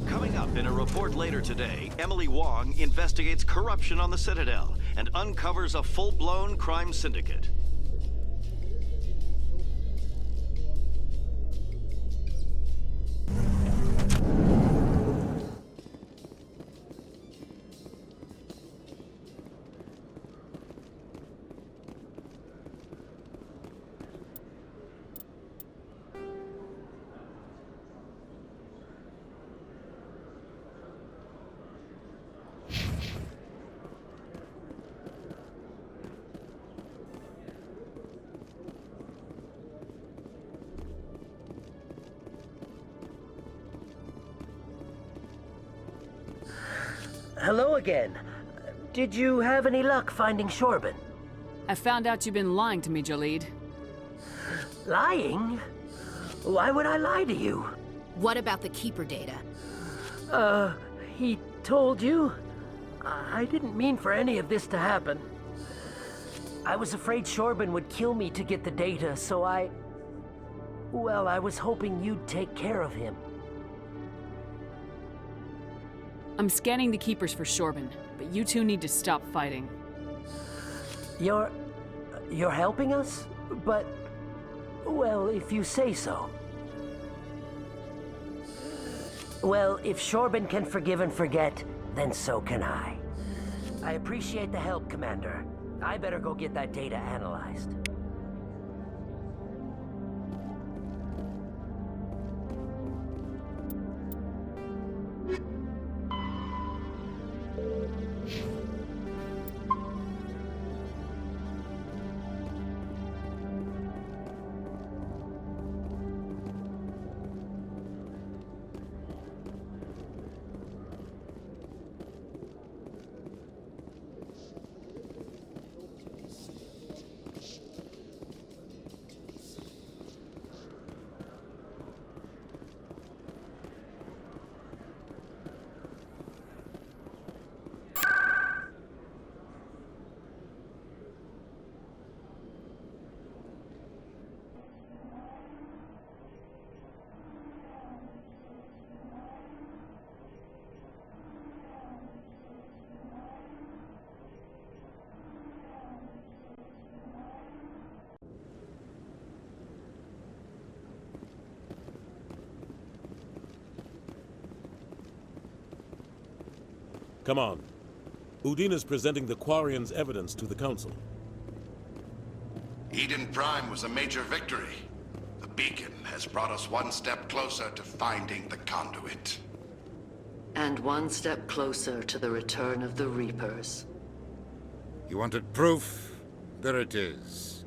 Coming up in a report later today, Emily Wong investigates corruption on the Citadel and uncovers a full-blown crime syndicate. Hello again. Did you have any luck finding Shorban? I found out you've been lying to me, Jalid. Lying? Why would I lie to you? What about the Keeper data? He told you? I didn't mean for any of this to happen. I was afraid Shorban would kill me to get the data, so well, I was hoping you'd take care of him. I'm scanning the Keepers for Shorban, but you two need to stop fighting. You're helping us? But, well, if you say so. Well, if Shorban can forgive and forget, then so can I. I appreciate the help, Commander. I better go get that data analyzed. Come on. Udina's presenting the Quarian's evidence to the Council. Eden Prime was a major victory. The beacon has brought us one step closer to finding the conduit. And one step closer to the return of the Reapers. You wanted proof? There it is.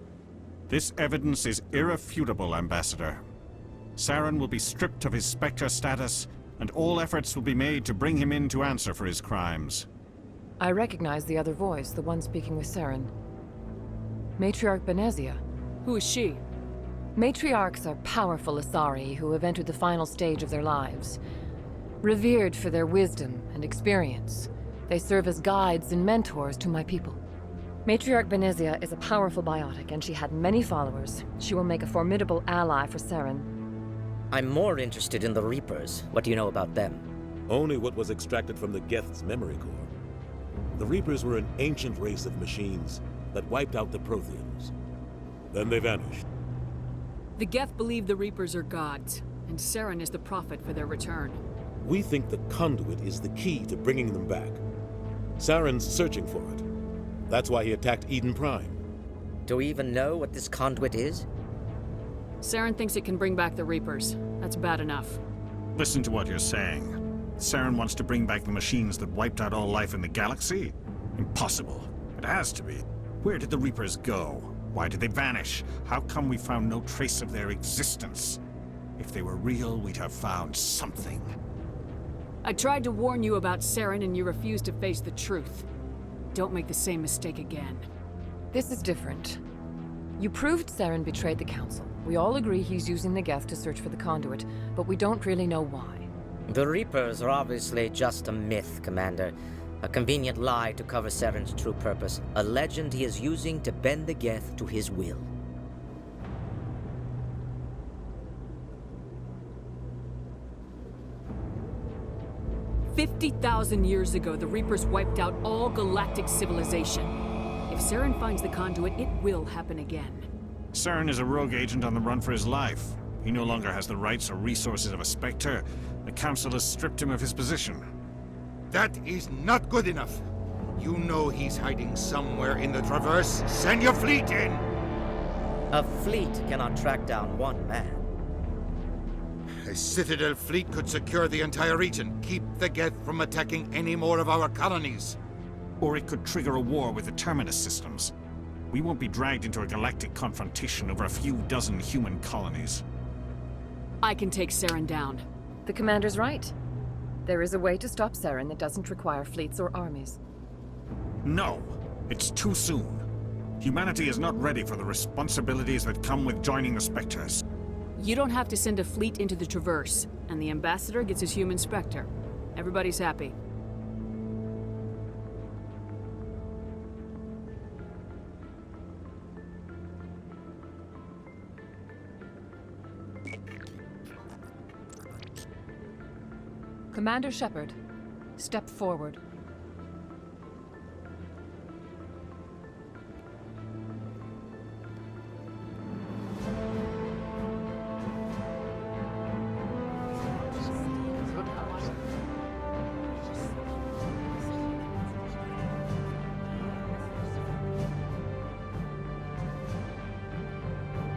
This evidence is irrefutable, Ambassador. Saren will be stripped of his Spectre status, and all efforts will be made to bring him in to answer for his crimes. I recognize the other voice, the one speaking with Saren. Matriarch Benezia. Who is she? Matriarchs are powerful Asari who have entered the final stage of their lives. Revered for their wisdom and experience, they serve as guides and mentors to my people. Matriarch Benezia is a powerful biotic, and she had many followers. She will make a formidable ally for Saren. I'm more interested in the Reapers. What do you know about them? Only what was extracted from the Geth's memory core. The Reapers were an ancient race of machines that wiped out the Protheans. Then they vanished. The Geth believe the Reapers are gods, and Saren is the prophet for their return. We think the conduit is the key to bringing them back. Saren's searching for it. That's why he attacked Eden Prime. Do we even know what this conduit is? Saren thinks it can bring back the Reapers. That's bad enough. Listen to what you're saying. Saren wants to bring back the machines that wiped out all life in the galaxy? Impossible. It has to be. Where did the Reapers go? Why did they vanish? How come we found no trace of their existence? If they were real, we'd have found something. I tried to warn you about Saren and you refused to face the truth. Don't make the same mistake again. This is different. You proved Saren betrayed the Council. We all agree he's using the Geth to search for the conduit, but we don't really know why. The Reapers are obviously just a myth, Commander. A convenient lie to cover Saren's true purpose. A legend he is using to bend the Geth to his will. "50,000 years ago, the Reapers wiped out all galactic civilization. If Saren finds the conduit, it will happen again." Saren is a rogue agent on the run for his life. He no longer has the rights or resources of a Spectre. The Council has stripped him of his position. That is not good enough. You know he's hiding somewhere in the Traverse. Send your fleet in! A fleet cannot track down one man. A Citadel fleet could secure the entire region, keep the Geth from attacking any more of our colonies. Or it could trigger a war with the Terminus systems. We won't be dragged into a galactic confrontation over a few dozen human colonies. I can take Saren down. The Commander's right. There is a way to stop Saren that doesn't require fleets or armies. No! It's too soon. Humanity is not ready for the responsibilities that come with joining the Spectres. You don't have to send a fleet into the Traverse, and the Ambassador gets his human Spectre. Everybody's happy. Commander Shepard, step forward.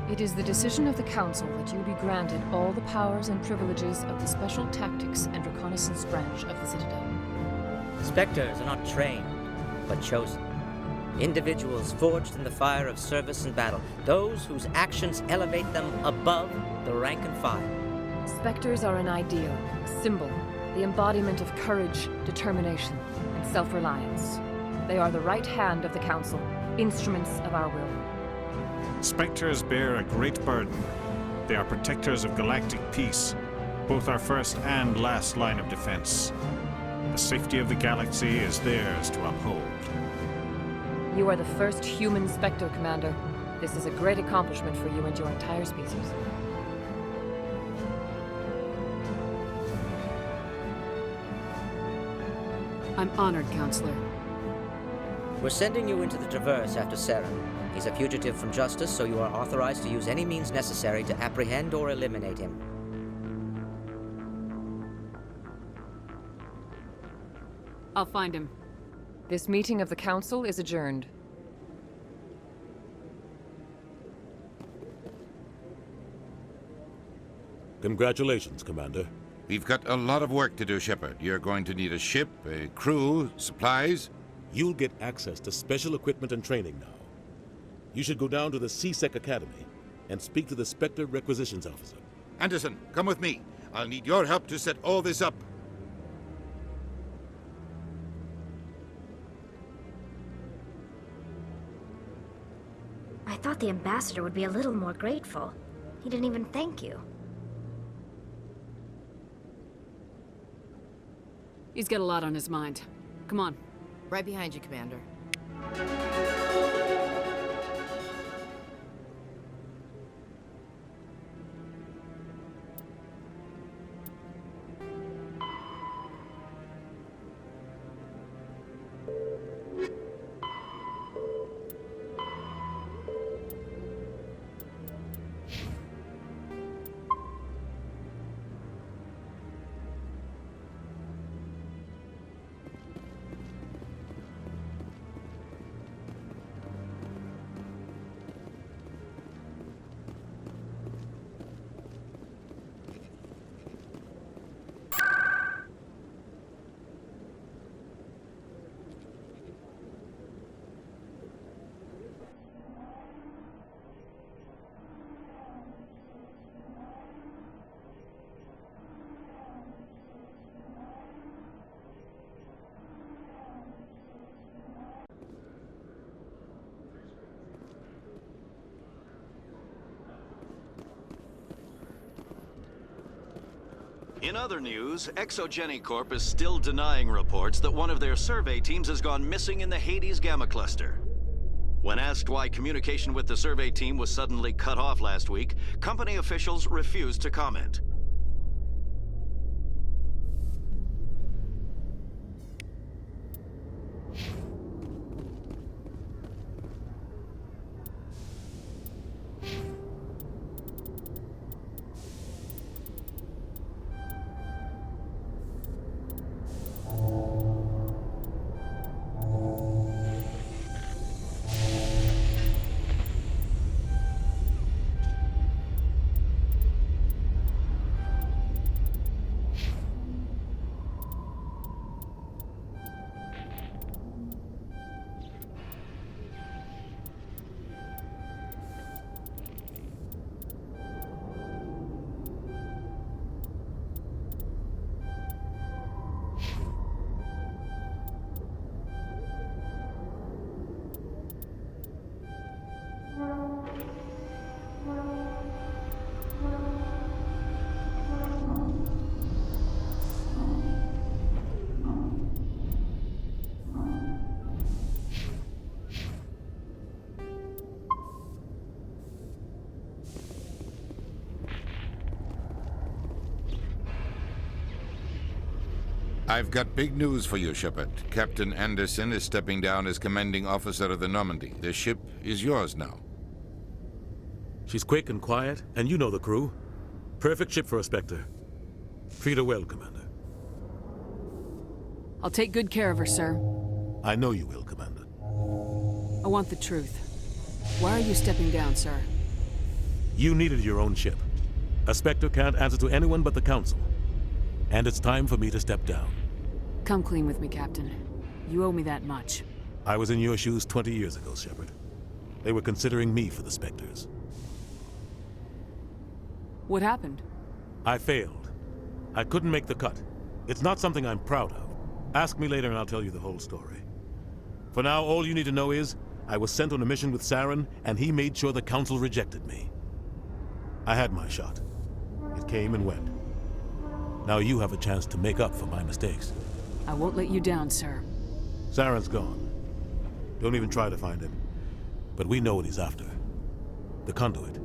It is the decision of the Council that you be granted all the powers and privileges of the Special Tactics and Reconnaissance Branch of the Citadel. Spectres are not trained, but chosen. Individuals forged in the fire of service and battle. Those whose actions elevate them above the rank and file. Spectres are an ideal, a symbol, the embodiment of courage, determination, and self-reliance. They are the right hand of the Council, instruments of our will. Spectres bear a great burden. They are protectors of galactic peace, both our first and last line of defense. The safety of the galaxy is theirs to uphold. You are the first human Spectre, Commander. This is a great accomplishment for you and your entire species. I'm honored, Counselor. We're sending you into the Traverse after Saren. He's a fugitive from justice, so you are authorized to use any means necessary to apprehend or eliminate him. I'll find him. This meeting of the Council is adjourned. Congratulations, Commander. We've got a lot of work to do, Shepard. You're going to need a ship, a crew, supplies. You'll get access to special equipment and training now. You should go down to the C-Sec Academy and speak to the Spectre Requisitions Officer. Anderson, come with me. I'll need your help to set all this up. I thought the ambassador would be a little more grateful. He didn't even thank you. He's got a lot on his mind. Come on. Right behind you, Commander. In other news, Exogeny Corp is still denying reports that one of their survey teams has gone missing in the Hades Gamma Cluster. When asked why communication with the survey team was suddenly cut off last week, company officials refused to comment. I've got big news for you, Shepard. Captain Anderson is stepping down as commanding officer of the Normandy. The ship is yours now. She's quick and quiet, and you know the crew. Perfect ship for a Spectre. Treat her well, Commander. I'll take good care of her, sir. I know you will, Commander. I want the truth. Why are you stepping down, sir? You needed your own ship. A Spectre can't answer to anyone but the Council. And it's time for me to step down. Come clean with me, Captain. You owe me that much. I was in your shoes 20 years ago, Shepard. They were considering me for the Spectres. What happened? I failed. I couldn't make the cut. It's not something I'm proud of. Ask me later and I'll tell you the whole story. For now, all you need to know is, I was sent on a mission with Saren, and he made sure the Council rejected me. I had my shot. It came and went. Now you have a chance to make up for my mistakes. I won't let you down, sir. Saren's gone. Don't even try to find him. But we know what he's after. The conduit.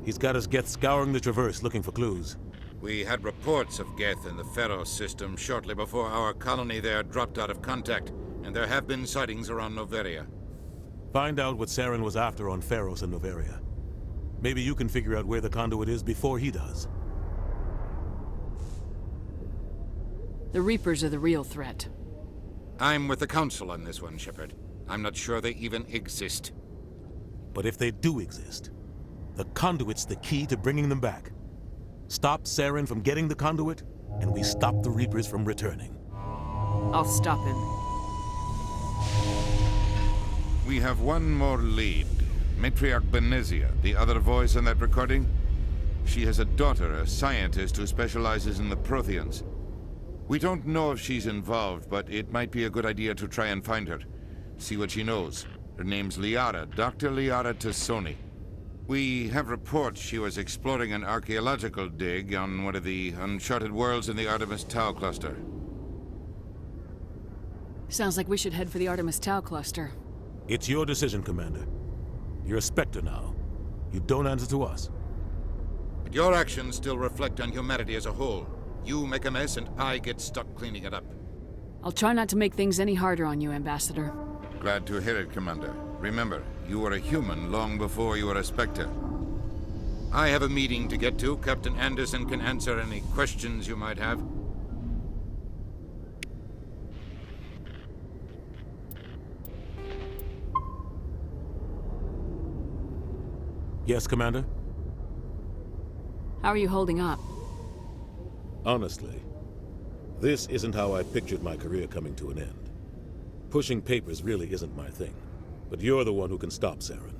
He's got his Geth scouring the Traverse looking for clues. We had reports of Geth in the Pharos system shortly before our colony there dropped out of contact, and there have been sightings around Noveria. Find out what Saren was after on Pharos and Noveria. Maybe you can figure out where the conduit is before he does. The Reapers are the real threat. I'm with the Council on this one, Shepard. I'm not sure they even exist. But if they do exist, the conduit's the key to bringing them back. Stop Saren from getting the conduit, and we stop the Reapers from returning. I'll stop him. We have one more lead. Matriarch Benezia, the other voice in that recording. She has a daughter, a scientist who specializes in the Protheans. We don't know if she's involved, but it might be a good idea to try and find her. See what she knows. Her name's Liara, Dr. Liara Tassoni. We have reports she was exploring an archaeological dig on one of the uncharted worlds in the Artemis Tau cluster. Sounds like we should head for the Artemis Tau cluster. It's your decision, Commander. You're a Spectre now. You don't answer to us. But your actions still reflect on humanity as a whole. You make a mess and I get stuck cleaning it up. I'll try not to make things any harder on you, Ambassador. Glad to hear it, Commander. Remember, you were a human long before you were a Spectre. I have a meeting to get to. Captain Anderson can answer any questions you might have. Yes, Commander? How are you holding up? Honestly, this isn't how I pictured my career coming to an end. Pushing papers really isn't my thing, but you're the one who can stop Saren.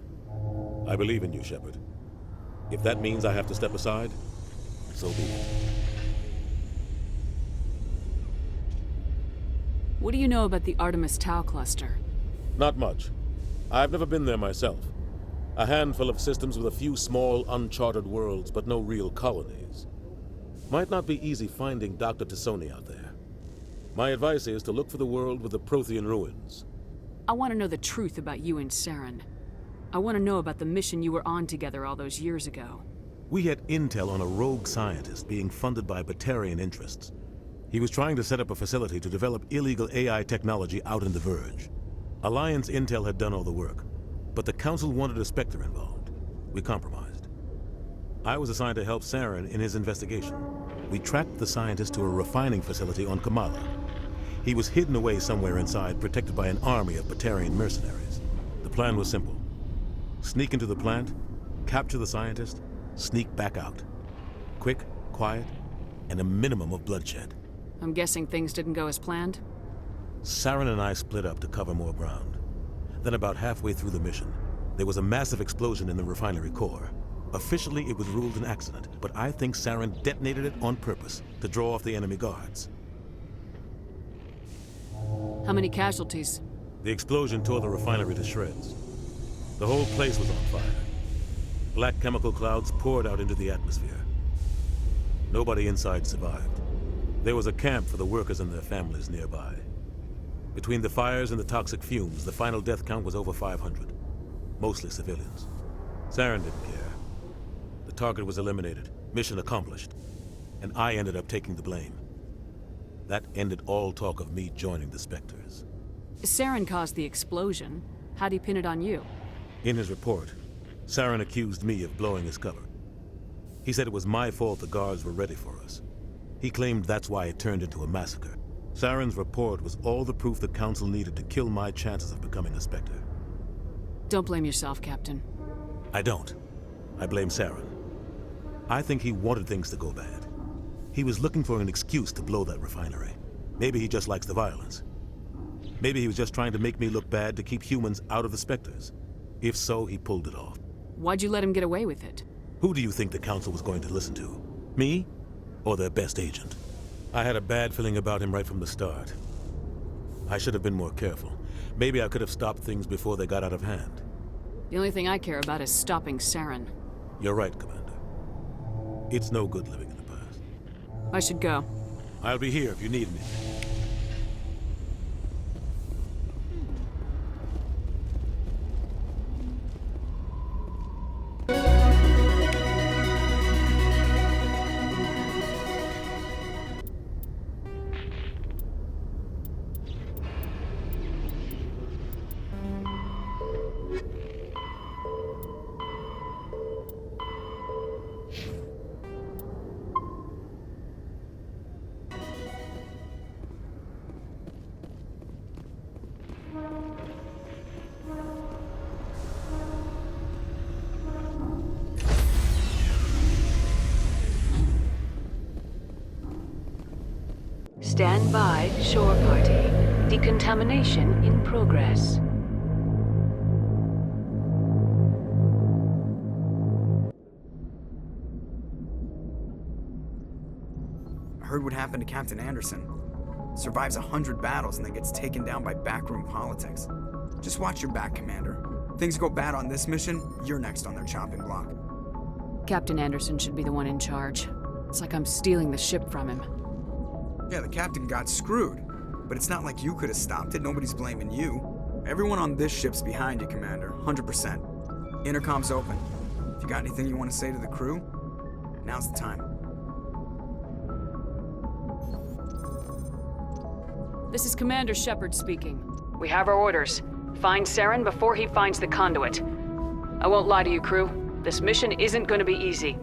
I believe in you, Shepard. If that means I have to step aside, so be it. What do you know about the Artemis Tau cluster? Not much. I've never been there myself. A handful of systems with a few small, uncharted worlds, but no real colonies. Might not be easy finding Dr. Tassoni out there. My advice is to look for the world with the Prothean ruins. I want to know the truth about you and Saren. I want to know about the mission you were on together all those years ago. We had intel on a rogue scientist being funded by Batarian interests. He was trying to set up a facility to develop illegal AI technology out in the Verge. Alliance intel had done all the work, but the Council wanted a Spectre involved. We compromised. I was assigned to help Saren in his investigation. We tracked the scientist to a refining facility on Kamala. He was hidden away somewhere inside, protected by an army of Batarian mercenaries. The plan was simple. Sneak into the plant, capture the scientist, sneak back out. Quick, quiet, and a minimum of bloodshed. I'm guessing things didn't go as planned? Saren and I split up to cover more ground. Then about halfway through the mission, there was a massive explosion in the refinery core. Officially, it was ruled an accident, but I think Saren detonated it on purpose to draw off the enemy guards. How many casualties? The explosion tore the refinery to shreds. The whole place was on fire. Black chemical clouds poured out into the atmosphere. Nobody inside survived. There was a camp for the workers and their families nearby. Between the fires and the toxic fumes, the final death count was over 500. Mostly civilians. Saren didn't care. The target was eliminated, mission accomplished, and I ended up taking the blame. That ended all talk of me joining the Spectres. Saren caused the explosion. How'd he pin it on you? In his report, Saren accused me of blowing his cover. He said it was my fault the guards were ready for us. He claimed that's why it turned into a massacre. Saren's report was all the proof the Council needed to kill my chances of becoming a Spectre. Don't blame yourself, Captain. I don't. I blame Saren. I think he wanted things to go bad. He was looking for an excuse to blow that refinery. Maybe he just likes the violence. Maybe he was just trying to make me look bad to keep humans out of the Spectres. If so, he pulled it off. Why'd you let him get away with it? Who do you think the Council was going to listen to? Me? Or their best agent? I had a bad feeling about him right from the start. I should have been more careful. Maybe I could have stopped things before they got out of hand. The only thing I care about is stopping Saren. You're right, Commander. It's no good living in the past. I should go. I'll be here if you need me. Stand by, shore party. Decontamination in progress. I heard what happened to Captain Anderson. Survives 100 battles and then gets taken down by backroom politics. Just watch your back, Commander. Things go bad on this mission, you're next on their chopping block. Captain Anderson should be the one in charge. It's like I'm stealing the ship from him. Yeah, the captain got screwed. But it's not like you could have stopped it. Nobody's blaming you. Everyone on this ship's behind you, Commander. 100%. Intercom's open. If you got anything you want to say to the crew, now's the time. This is Commander Shepard speaking. We have our orders. Find Saren before he finds the conduit. I won't lie to you, crew. This mission isn't going to be easy.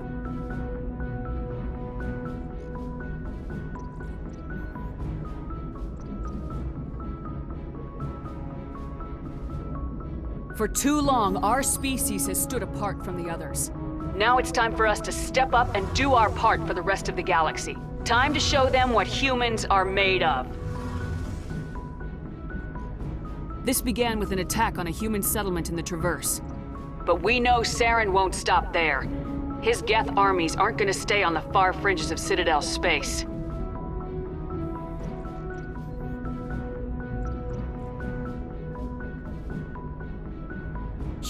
For too long, our species has stood apart from the others. Now it's time for us to step up and do our part for the rest of the galaxy. Time to show them what humans are made of. This began with an attack on a human settlement in the Traverse. But we know Saren won't stop there. His Geth armies aren't going to stay on the far fringes of Citadel space.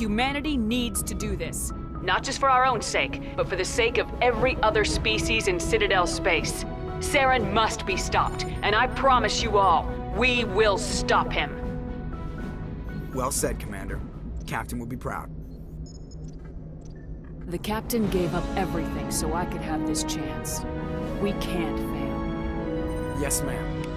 Humanity needs to do this. Not just for our own sake, but for the sake of every other species in Citadel space. Saren must be stopped, and I promise you all, we will stop him. Well said, Commander. Captain will be proud. The captain gave up everything so I could have this chance. We can't fail. Yes, ma'am.